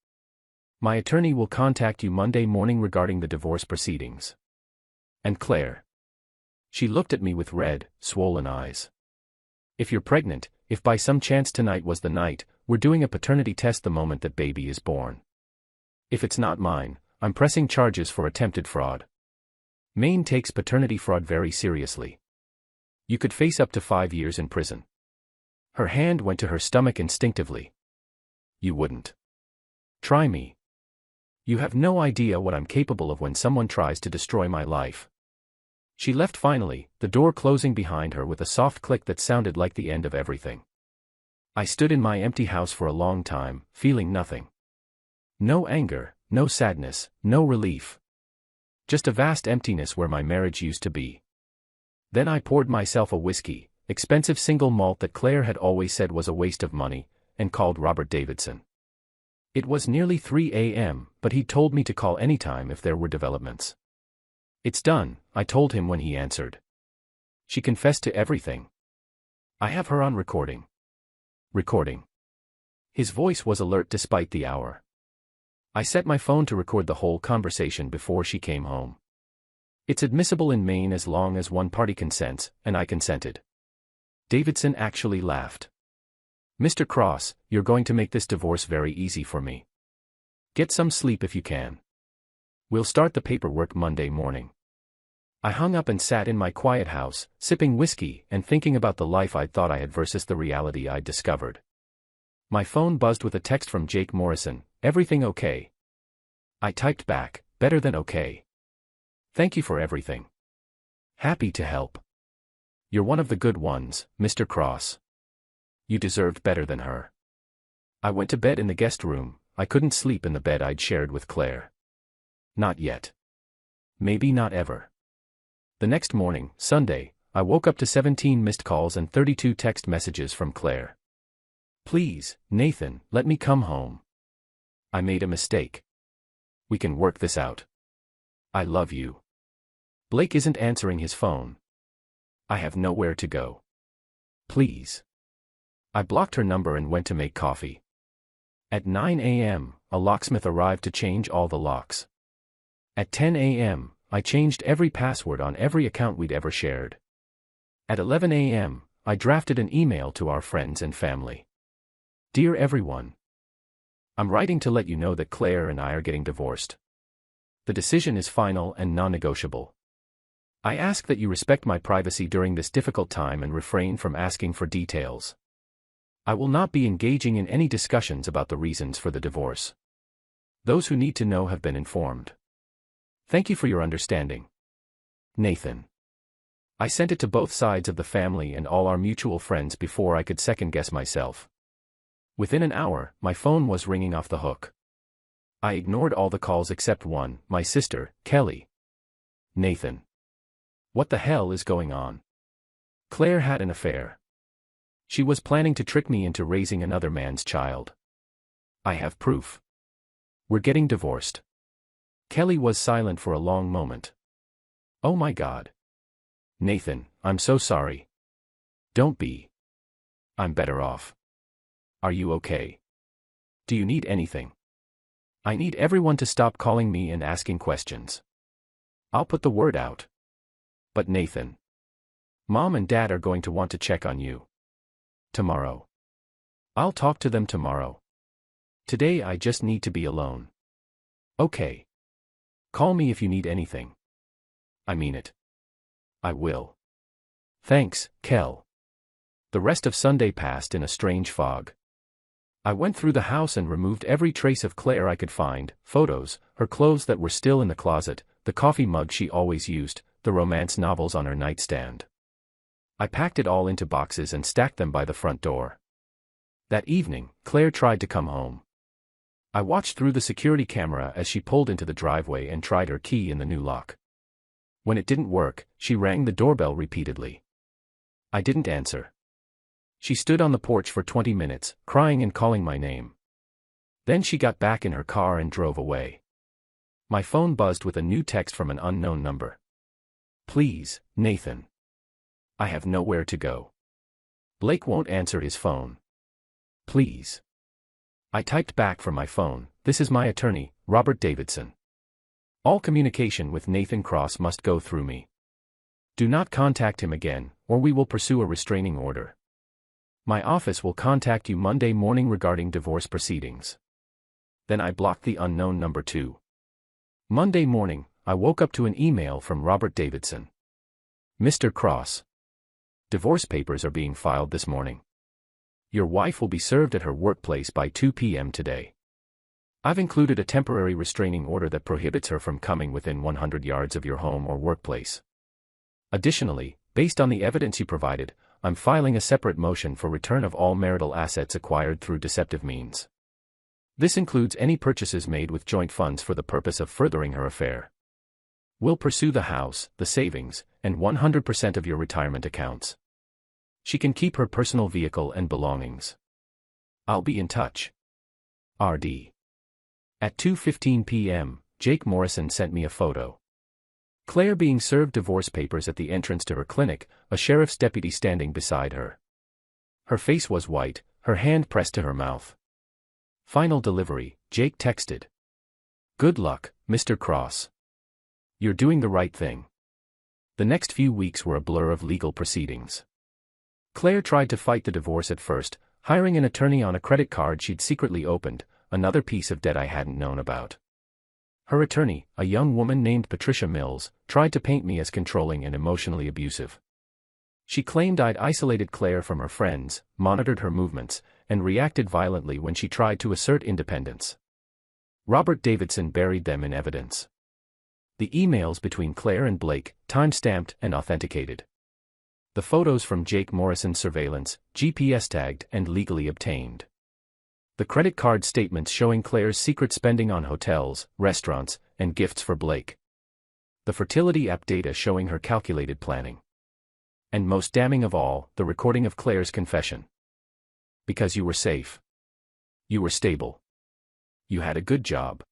S1: My attorney will contact you Monday morning regarding the divorce proceedings. And Claire. She looked at me with red, swollen eyes. If you're pregnant, if by some chance tonight was the night, we're doing a paternity test the moment that baby is born. If it's not mine, I'm pressing charges for attempted fraud. Maine takes paternity fraud very seriously. You could face up to 5 years in prison. Her hand went to her stomach instinctively. You wouldn't. Try me. You have no idea what I'm capable of when someone tries to destroy my life. She left finally, the door closing behind her with a soft click that sounded like the end of everything. I stood in my empty house for a long time, feeling nothing. No anger, no sadness, no relief. Just a vast emptiness where my marriage used to be. Then I poured myself a whiskey, expensive single malt that Claire had always said was a waste of money, and called Robert Davidson. It was nearly 3 a.m., but he told me to call anytime if there were developments. It's done, I told him when he answered. She confessed to everything. I have her on recording. Recording. His voice was alert despite the hour. I set my phone to record the whole conversation before she came home. It's admissible in Maine as long as one party consents, and I consented. Davidson actually laughed. Mr. Cross, you're going to make this divorce very easy for me. Get some sleep if you can. We'll start the paperwork Monday morning. I hung up and sat in my quiet house, sipping whiskey and thinking about the life I'd thought I had versus the reality I'd discovered. My phone buzzed with a text from Jake Morrison, "Everything okay?" I typed back, "Better than okay. Thank you for everything. Happy to help. You're one of the good ones, Mr. Cross. You deserved better than her." I went to bed in the guest room. I couldn't sleep in the bed I'd shared with Claire. Not yet. Maybe not ever. The next morning, Sunday, I woke up to 17 missed calls and 32 text messages from Claire. "Please, Nathan, let me come home. I made a mistake. We can work this out. I love you. Blake isn't answering his phone. I have nowhere to go. Please." I blocked her number and went to make coffee. At 9 a.m., a locksmith arrived to change all the locks. At 10 a.m., I changed every password on every account we'd ever shared. At 11 a.m., I drafted an email to our friends and family. "Dear everyone, I'm writing to let you know that Claire and I are getting divorced. The decision is final and non-negotiable. I ask that you respect my privacy during this difficult time and refrain from asking for details. I will not be engaging in any discussions about the reasons for the divorce. Those who need to know have been informed. Thank you for your understanding. Nathan." I sent it to both sides of the family and all our mutual friends before I could second-guess myself. Within an hour, my phone was ringing off the hook. I ignored all the calls except one, my sister, Kelly. "Nathan. What the hell is going on? Claire had an affair. She was planning to trick me into raising another man's child. I have proof. We're getting divorced." Kelly was silent for a long moment. "Oh my God. Nathan, I'm so sorry." "Don't be. I'm better off. Are you okay? Do you need anything? I need everyone to stop calling me and asking questions. I'll put the word out. But Nathan, Mom and Dad are going to want to check on you. Tomorrow. I'll talk to them tomorrow. Today I just need to be alone. Okay. Call me if you need anything. I mean it. I will. Thanks, Kel." The rest of Sunday passed in a strange fog. I went through the house and removed every trace of Claire I could find, photos, her clothes that were still in the closet, the coffee mug she always used, the romance novels on her nightstand. I packed it all into boxes and stacked them by the front door. That evening, Claire tried to come home. I watched through the security camera as she pulled into the driveway and tried her key in the new lock. When it didn't work, she rang the doorbell repeatedly. I didn't answer. She stood on the porch for 20 minutes, crying and calling my name. Then she got back in her car and drove away. My phone buzzed with a new text from an unknown number. Please, Nathan. I have nowhere to go. Blake won't answer his phone. Please. I typed back from my phone, this is my attorney, Robert Davidson. All communication with Nathan Cross must go through me. Do not contact him again, or we will pursue a restraining order. My office will contact you Monday morning regarding divorce proceedings. Then I blocked the unknown number too. Monday morning, I woke up to an email from Robert Davidson. Mr. Cross. Divorce papers are being filed this morning. Your wife will be served at her workplace by 2 p.m. today. I've included a temporary restraining order that prohibits her from coming within 100 yards of your home or workplace. Additionally, based on the evidence you provided, I'm filing a separate motion for return of all marital assets acquired through deceptive means. This includes any purchases made with joint funds for the purpose of furthering her affair. We'll pursue the house, the savings, and 100% of your retirement accounts. She can keep her personal vehicle and belongings. I'll be in touch. RD. At 2:15 p.m., Jake Morrison sent me a photo. Claire being served divorce papers at the entrance to her clinic, a sheriff's deputy standing beside her. Her face was white, her hand pressed to her mouth. Final delivery, Jake texted. Good luck, Mr. Cross. You're doing the right thing. The next few weeks were a blur of legal proceedings. Claire tried to fight the divorce at first, hiring an attorney on a credit card she'd secretly opened, another piece of debt I hadn't known about. Her attorney, a young woman named Patricia Mills, tried to paint me as controlling and emotionally abusive. She claimed I'd isolated Claire from her friends, monitored her movements, and reacted violently when she tried to assert independence. Robert Davidson buried them in evidence. The emails between Claire and Blake, time-stamped and authenticated. The photos from Jake Morrison's surveillance, GPS-tagged and legally obtained. The credit card statements showing Claire's secret spending on hotels, restaurants, and gifts for Blake. The fertility app data showing her calculated planning. And most damning of all, the recording of Claire's confession. Because you were safe. You were stable. You had a good job.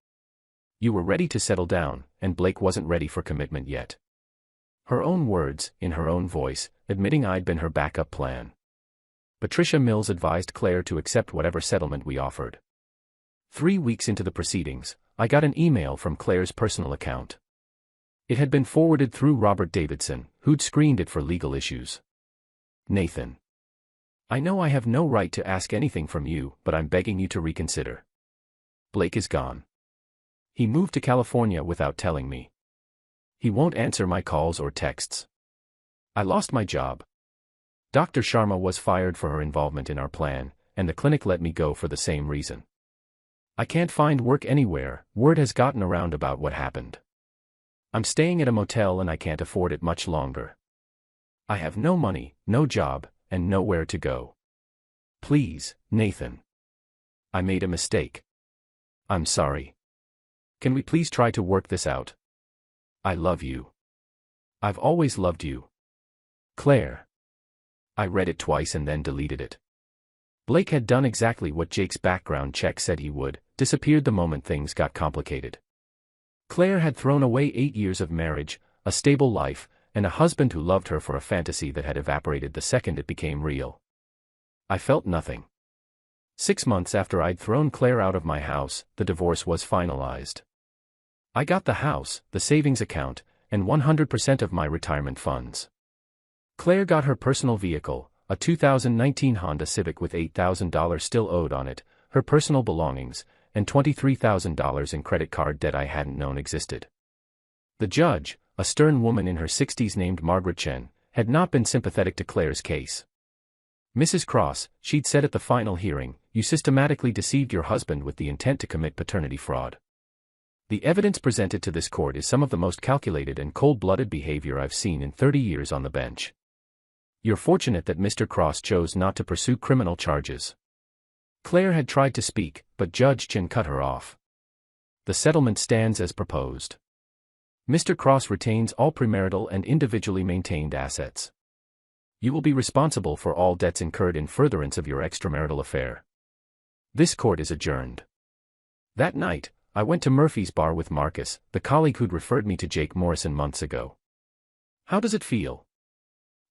S1: You were ready to settle down, and Blake wasn't ready for commitment yet. Her own words, in her own voice, admitting I'd been her backup plan. Patricia Mills advised Claire to accept whatever settlement we offered. 3 weeks into the proceedings, I got an email from Claire's personal account. It had been forwarded through Robert Davidson, who'd screened it for legal issues. Nathan. I know I have no right to ask anything from you, but I'm begging you to reconsider. Blake is gone. He moved to California without telling me. He won't answer my calls or texts. I lost my job. Dr. Sharma was fired for her involvement in our plan, and the clinic let me go for the same reason. I can't find work anywhere, word has gotten around about what happened. I'm staying at a motel and I can't afford it much longer. I have no money, no job, and nowhere to go. Please, Nathan. I made a mistake. I'm sorry. Can we please try to work this out? I love you. I've always loved you. Claire. I read it twice and then deleted it. Blake had done exactly what Jake's background check said he would, disappeared the moment things got complicated. Claire had thrown away 8 years of marriage, a stable life, and a husband who loved her for a fantasy that had evaporated the second it became real. I felt nothing. 6 months after I'd thrown Claire out of my house, the divorce was finalized. I got the house, the savings account, and 100% of my retirement funds. Claire got her personal vehicle, a 2019 Honda Civic with $8,000 still owed on it, her personal belongings, and $23,000 in credit card debt I hadn't known existed. The judge, a stern woman in her 60s named Margaret Chen, had not been sympathetic to Claire's case. Mrs. Cross, she'd said at the final hearing, you systematically deceived your husband with the intent to commit paternity fraud. The evidence presented to this court is some of the most calculated and cold-blooded behavior I've seen in 30 years on the bench. You're fortunate that Mr. Cross chose not to pursue criminal charges. Claire had tried to speak, but Judge Chen cut her off. The settlement stands as proposed. Mr. Cross retains all premarital and individually maintained assets. You will be responsible for all debts incurred in furtherance of your extramarital affair. This court is adjourned. That night, I went to Murphy's bar with Marcus, the colleague who'd referred me to Jake Morrison months ago. How does it feel?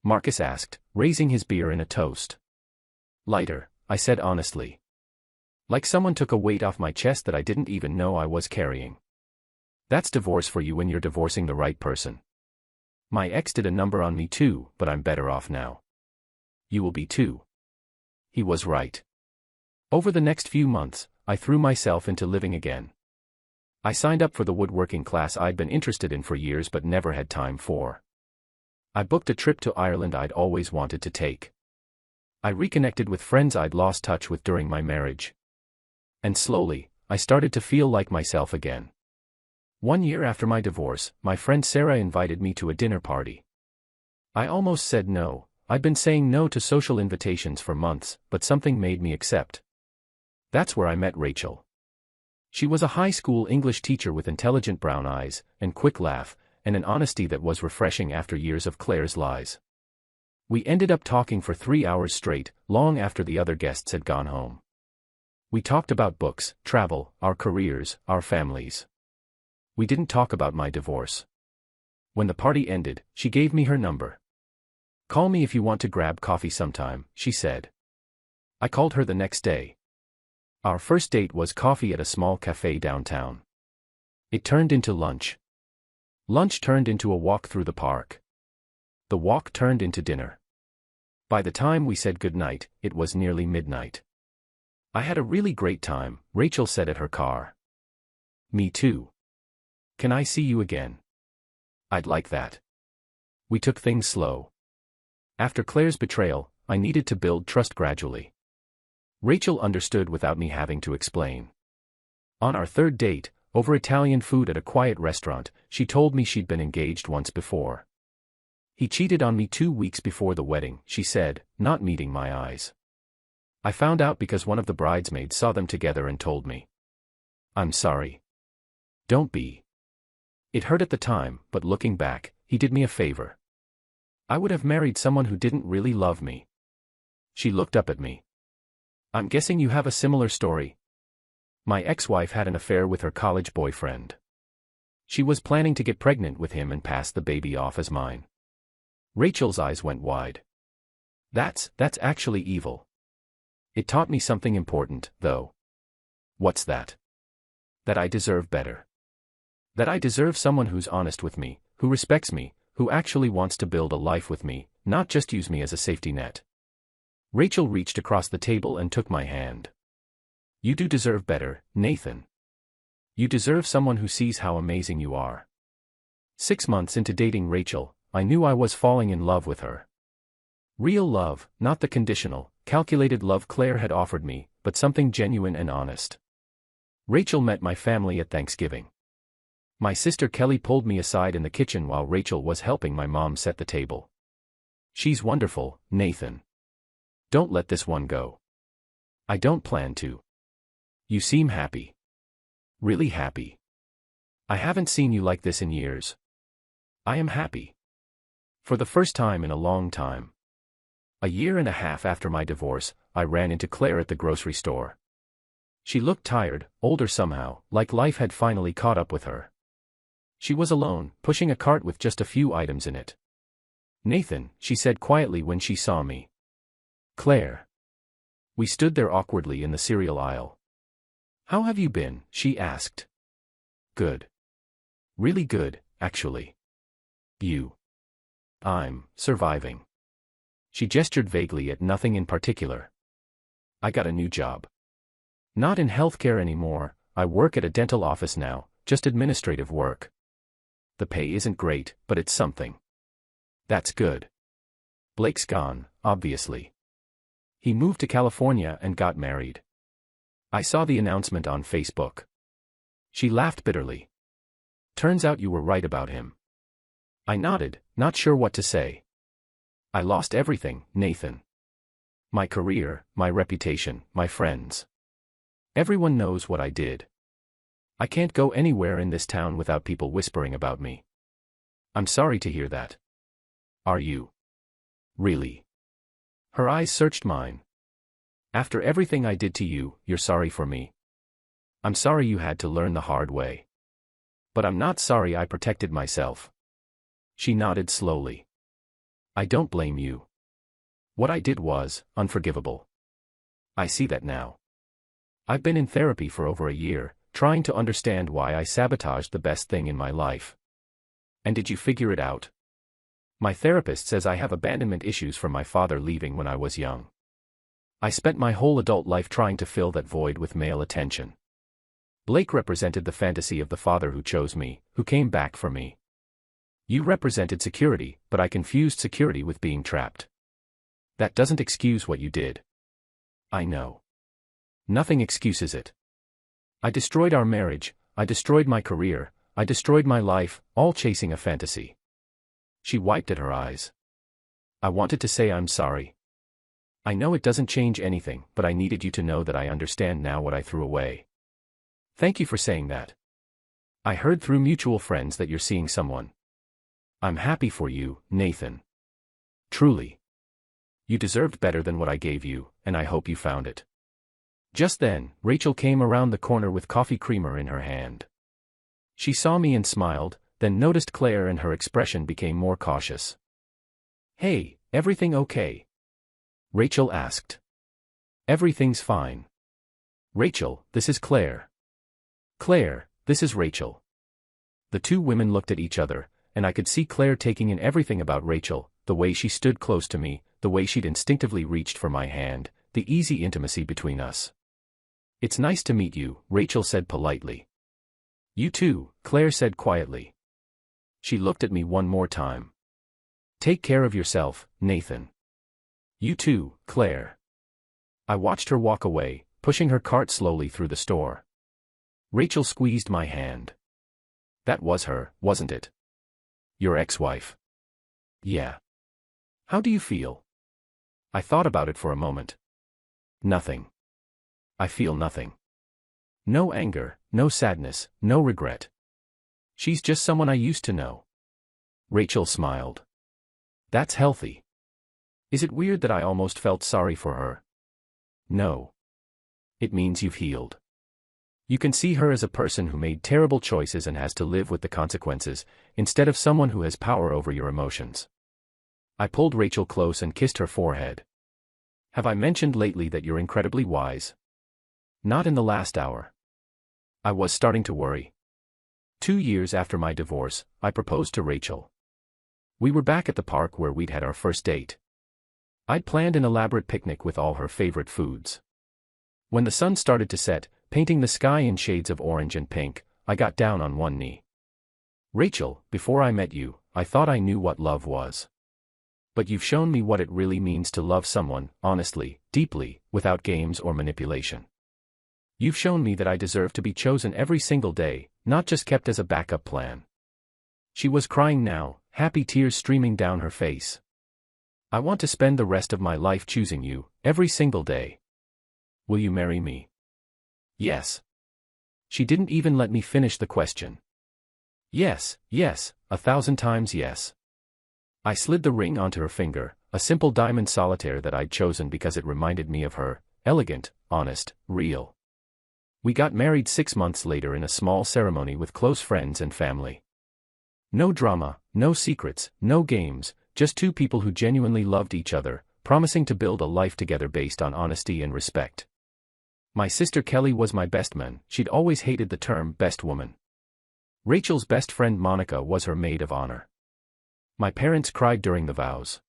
S1: Marcus asked, raising his beer in a toast. Lighter, I said honestly. Like someone took a weight off my chest that I didn't even know I was carrying. That's divorce for you when you're divorcing the right person. My ex did a number on me too, but I'm better off now. You will be too. He was right. Over the next few months, I threw myself into living again. I signed up for the woodworking class I'd been interested in for years but never had time for. I booked a trip to Ireland I'd always wanted to take. I reconnected with friends I'd lost touch with during my marriage. And slowly, I started to feel like myself again. 1 year after my divorce, my friend Sarah invited me to a dinner party. I almost said no. I'd been saying no to social invitations for months, but something made me accept. That's where I met Rachel. She was a high school English teacher with intelligent brown eyes, and quick laugh, and an honesty that was refreshing after years of Claire's lies. We ended up talking for 3 hours straight, long after the other guests had gone home. We talked about books, travel, our careers, our families. We didn't talk about my divorce. When the party ended, she gave me her number. Call me if you want to grab coffee sometime, she said. I called her the next day. Our first date was coffee at a small cafe downtown. It turned into lunch. Lunch turned into a walk through the park. The walk turned into dinner. By the time we said goodnight, it was nearly midnight. I had a really great time, Rachel said at her car. Me too. Can I see you again? I'd like that. We took things slow. After Claire's betrayal, I needed to build trust gradually. Rachel understood without me having to explain. On our third date, over Italian food at a quiet restaurant, she told me she'd been engaged once before. He cheated on me 2 weeks before the wedding, she said, not meeting my eyes. I found out because one of the bridesmaids saw them together and told me. I'm sorry. Don't be. It hurt at the time, but looking back, he did me a favor. I would have married someone who didn't really love me. She looked up at me. I'm guessing you have a similar story. My ex-wife had an affair with her college boyfriend. She was planning to get pregnant with him and pass the baby off as mine. Rachel's eyes went wide. That's actually evil. It taught me something important, though. What's that? That I deserve better. That I deserve someone who's honest with me, who respects me, who actually wants to build a life with me, not just use me as a safety net. Rachel reached across the table and took my hand. You do deserve better, Nathan. You deserve someone who sees how amazing you are. 6 months into dating Rachel, I knew I was falling in love with her. Real love, not the conditional, calculated love Claire had offered me, but something genuine and honest. Rachel met my family at Thanksgiving. My sister Kelly pulled me aside in the kitchen while Rachel was helping my mom set the table. She's wonderful, Nathan. Don't let this one go. I don't plan to. You seem happy. Really happy. I haven't seen you like this in years. I am happy. For the first time in a long time. A year and a half after my divorce, I ran into Claire at the grocery store. She looked tired, older somehow, like life had finally caught up with her. She was alone, pushing a cart with just a few items in it. Nathan, she said quietly when she saw me. Claire. We stood there awkwardly in the cereal aisle. How have you been? She asked. Good. Really good, actually. You. I'm surviving. She gestured vaguely at nothing in particular. I got a new job. Not in healthcare anymore, I work at a dental office now, just administrative work. The pay isn't great, but it's something. That's good. Blake's gone, obviously. He moved to California and got married. I saw the announcement on Facebook. She laughed bitterly. Turns out you were right about him. I nodded, not sure what to say. I lost everything, Nathan. My career, my reputation, my friends. Everyone knows what I did. I can't go anywhere in this town without people whispering about me. I'm sorry to hear that. Are you? Really? Her eyes searched mine. After everything I did to you, you're sorry for me? I'm sorry you had to learn the hard way. But I'm not sorry I protected myself. She nodded slowly. I don't blame you. What I did was unforgivable. I see that now. I've been in therapy for over a year, trying to understand why I sabotaged the best thing in my life. And did you figure it out? My therapist says I have abandonment issues from my father leaving when I was young. I spent my whole adult life trying to fill that void with male attention. Blake represented the fantasy of the father who chose me, who came back for me. You represented security, but I confused security with being trapped. That doesn't excuse what you did. I know. Nothing excuses it. I destroyed our marriage, I destroyed my career, I destroyed my life, all chasing a fantasy. She wiped at her eyes. I wanted to say I'm sorry. I know it doesn't change anything, but I needed you to know that I understand now what I threw away. Thank you for saying that. I heard through mutual friends that you're seeing someone. I'm happy for you, Nathan. Truly. You deserved better than what I gave you, and I hope you found it. Just then, Rachel came around the corner with coffee creamer in her hand. She saw me and smiled, then noticed Claire and her expression became more cautious. Hey, everything okay? Rachel asked. Everything's fine. Rachel, this is Claire. Claire, this is Rachel. The two women looked at each other, and I could see Claire taking in everything about Rachel, the way she stood close to me, the way she'd instinctively reached for my hand, the easy intimacy between us. It's nice to meet you, Rachel said politely. You too, Claire said quietly. She looked at me one more time. Take care of yourself, Nathan. You too, Claire. I watched her walk away, pushing her cart slowly through the store. Rachel squeezed my hand. That was her, wasn't it? Your ex-wife. Yeah. How do you feel? I thought about it for a moment. Nothing. I feel nothing. No anger, no sadness, no regret. She's just someone I used to know. Rachel smiled. That's healthy. Is it weird that I almost felt sorry for her? No. It means you've healed. You can see her as a person who made terrible choices and has to live with the consequences, instead of someone who has power over your emotions. I pulled Rachel close and kissed her forehead. Have I mentioned lately that you're incredibly wise? Not in the last hour. I was starting to worry. 2 years after my divorce, I proposed to Rachel. We were back at the park where we'd had our first date. I'd planned an elaborate picnic with all her favorite foods. When the sun started to set, painting the sky in shades of orange and pink, I got down on one knee. Rachel, before I met you, I thought I knew what love was. But you've shown me what it really means to love someone, honestly, deeply, without games or manipulation. You've shown me that I deserve to be chosen every single day, not just kept as a backup plan. She was crying now, happy tears streaming down her face. I want to spend the rest of my life choosing you, every single day. Will you marry me? Yes. She didn't even let me finish the question. Yes, yes, 1,000 times yes. I slid the ring onto her finger, a simple diamond solitaire that I'd chosen because it reminded me of her, elegant, honest, real. We got married 6 months later in a small ceremony with close friends and family. No drama, no secrets, no games, just two people who genuinely loved each other, promising to build a life together based on honesty and respect. My sister Kelly was my best man. She'd always hated the term best woman. Rachel's best friend Monica was her maid of honor. My parents cried during the vows.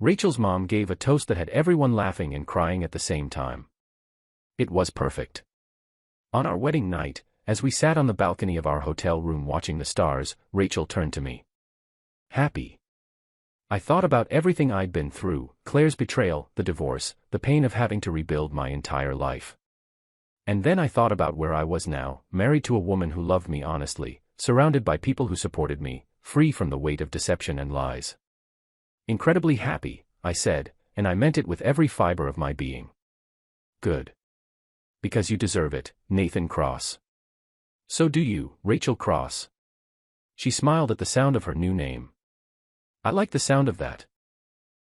S1: Rachel's mom gave a toast that had everyone laughing and crying at the same time. It was perfect. On our wedding night, as we sat on the balcony of our hotel room watching the stars, Rachel turned to me. Happy. I thought about everything I'd been through, Claire's betrayal, the divorce, the pain of having to rebuild my entire life. And then I thought about where I was now, married to a woman who loved me honestly, surrounded by people who supported me, free from the weight of deception and lies. Incredibly happy, I said, and I meant it with every fiber of my being. Good. Because you deserve it, Nathan Cross. So do you, Rachel Cross. She smiled at the sound of her new name. I like the sound of that.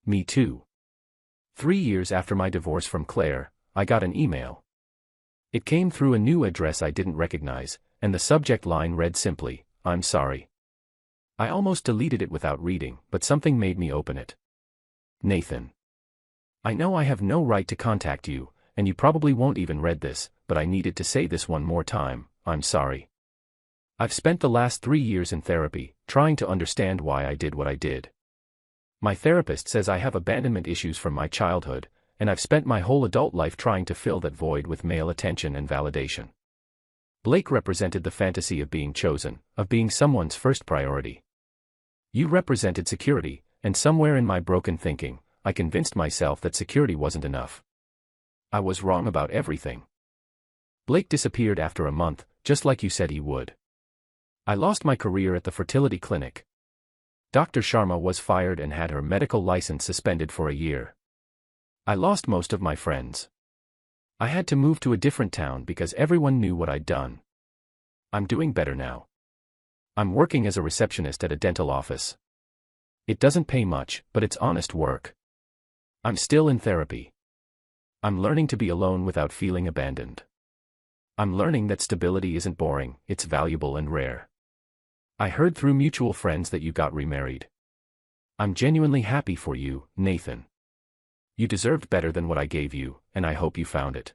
S1: Me too. 3 years after my divorce from Claire, I got an email. It came through a new address I didn't recognize, and the subject line read simply, "I'm sorry." I almost deleted it without reading, but something made me open it. Nathan. I know I have no right to contact you, and you probably won't even read this, but I needed to say this one more time, I'm sorry. I've spent the last 3 years in therapy, trying to understand why I did what I did. My therapist says I have abandonment issues from my childhood, and I've spent my whole adult life trying to fill that void with male attention and validation. Blake represented the fantasy of being chosen, of being someone's first priority. You represented security, and somewhere in my broken thinking, I convinced myself that security wasn't enough. I was wrong about everything. Blake disappeared after a month, just like you said he would. I lost my career at the fertility clinic. Dr. Sharma was fired and had her medical license suspended for a year. I lost most of my friends. I had to move to a different town because everyone knew what I'd done. I'm doing better now. I'm working as a receptionist at a dental office. It doesn't pay much, but it's honest work. I'm still in therapy. I'm learning to be alone without feeling abandoned. I'm learning that stability isn't boring, it's valuable and rare. I heard through mutual friends that you got remarried. I'm genuinely happy for you, Nathan. You deserved better than what I gave you, and I hope you found it.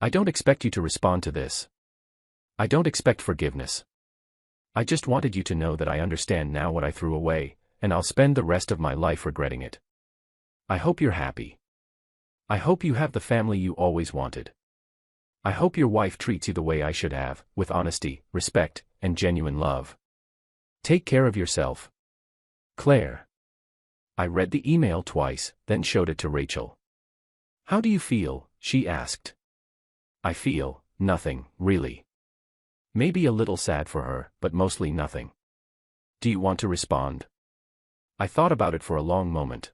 S1: I don't expect you to respond to this. I don't expect forgiveness. I just wanted you to know that I understand now what I threw away, and I'll spend the rest of my life regretting it. I hope you're happy. I hope you have the family you always wanted. I hope your wife treats you the way I should have, with honesty, respect, and genuine love. Take care of yourself. Claire. I read the email twice, then showed it to Rachel. How do you feel? She asked. I feel nothing, really. Maybe a little sad for her, but mostly nothing. Do you want to respond? I thought about it for a long moment.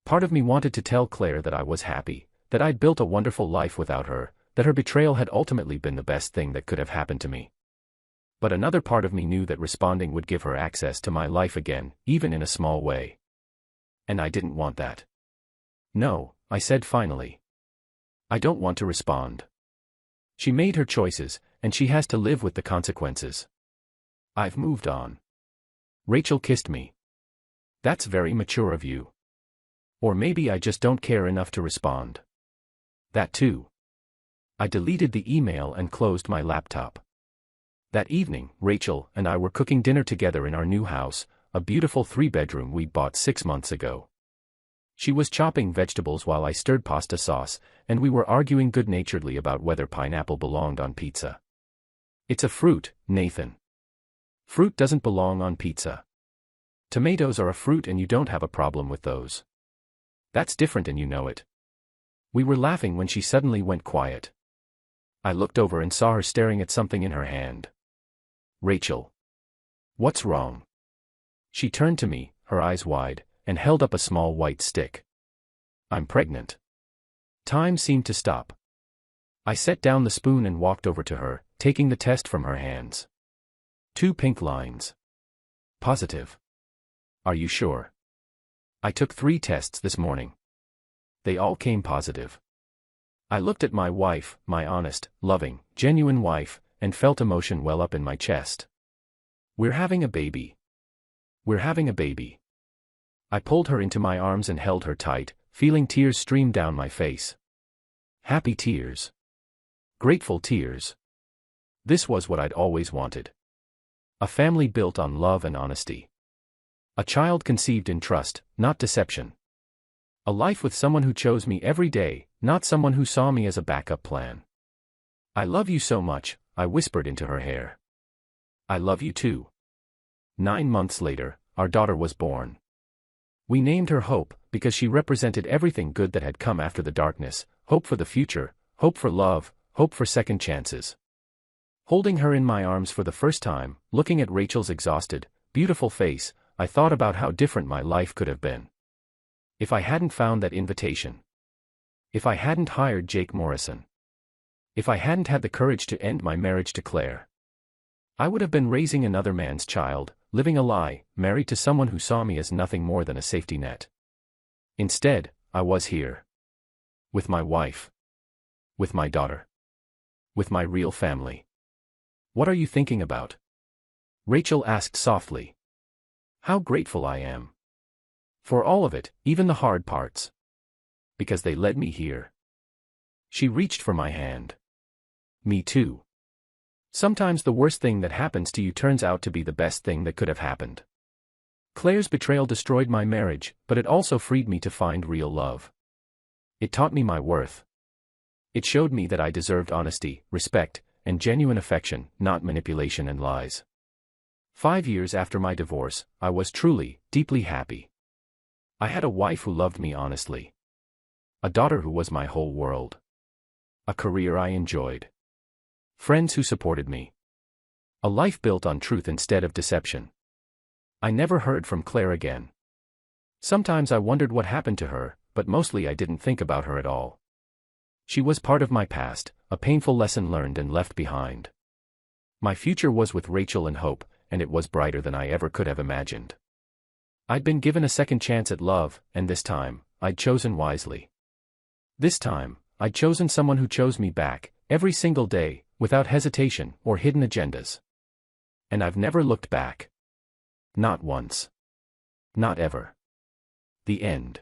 S1: Part of me wanted to tell Claire that I was happy, that I'd built a wonderful life without her, that her betrayal had ultimately been the best thing that could have happened to me. But another part of me knew that responding would give her access to my life again, even in a small way. And I didn't want that. No, I said finally. I don't want to respond. She made her choices, and she has to live with the consequences. I've moved on. Rachel kissed me. That's very mature of you. Or maybe I just don't care enough to respond. That too. I deleted the email and closed my laptop. That evening, Rachel and I were cooking dinner together in our new house, a beautiful 3-bedroom we bought 6 months ago. She was chopping vegetables while I stirred pasta sauce, and we were arguing good-naturedly about whether pineapple belonged on pizza. It's a fruit, Nathan. Fruit doesn't belong on pizza. Tomatoes are a fruit and you don't have a problem with those. That's different and you know it. We were laughing when she suddenly went quiet. I looked over and saw her staring at something in her hand. Rachel. What's wrong? She turned to me, her eyes wide, and held up a small white stick. I'm pregnant. Time seemed to stop. I set down the spoon and walked over to her, taking the test from her hands. 2 pink lines. Positive. Are you sure? I took 3 tests this morning. They all came positive. I looked at my wife, my honest, loving, genuine wife, and felt emotion well up in my chest. We're having a baby. We're having a baby. I pulled her into my arms and held her tight, feeling tears stream down my face. Happy tears. Grateful tears. This was what I'd always wanted. A family built on love and honesty. A child conceived in trust, not deception. A life with someone who chose me every day, not someone who saw me as a backup plan. I love you so much, I whispered into her hair. I love you too. 9 months later, our daughter was born. We named her Hope, because she represented everything good that had come after the darkness, hope for the future, hope for love, hope for second chances. Holding her in my arms for the first time, looking at Rachel's exhausted, beautiful face, I thought about how different my life could have been. If I hadn't found that invitation. If I hadn't hired Jake Morrison. If I hadn't had the courage to end my marriage to Claire. I would have been raising another man's child, living a lie, married to someone who saw me as nothing more than a safety net. Instead, I was here. With my wife. With my daughter. With my real family. What are you thinking about? Rachel asked softly. How grateful I am. For all of it, even the hard parts. Because they led me here. She reached for my hand. Me too. Sometimes the worst thing that happens to you turns out to be the best thing that could have happened. Claire's betrayal destroyed my marriage, but it also freed me to find real love. It taught me my worth. It showed me that I deserved honesty, respect, and genuine affection, not manipulation and lies. 5 years after my divorce, I was truly, deeply happy. I had a wife who loved me honestly. A daughter who was my whole world. A career I enjoyed. Friends who supported me. A life built on truth instead of deception. I never heard from Claire again. Sometimes I wondered what happened to her, but mostly I didn't think about her at all. She was part of my past, a painful lesson learned and left behind. My future was with Rachel and Hope, and it was brighter than I ever could have imagined. I'd been given a second chance at love, and this time, I'd chosen wisely. This time, I'd chosen someone who chose me back, every single day, without hesitation or hidden agendas. And I've never looked back. Not once. Not ever. The end.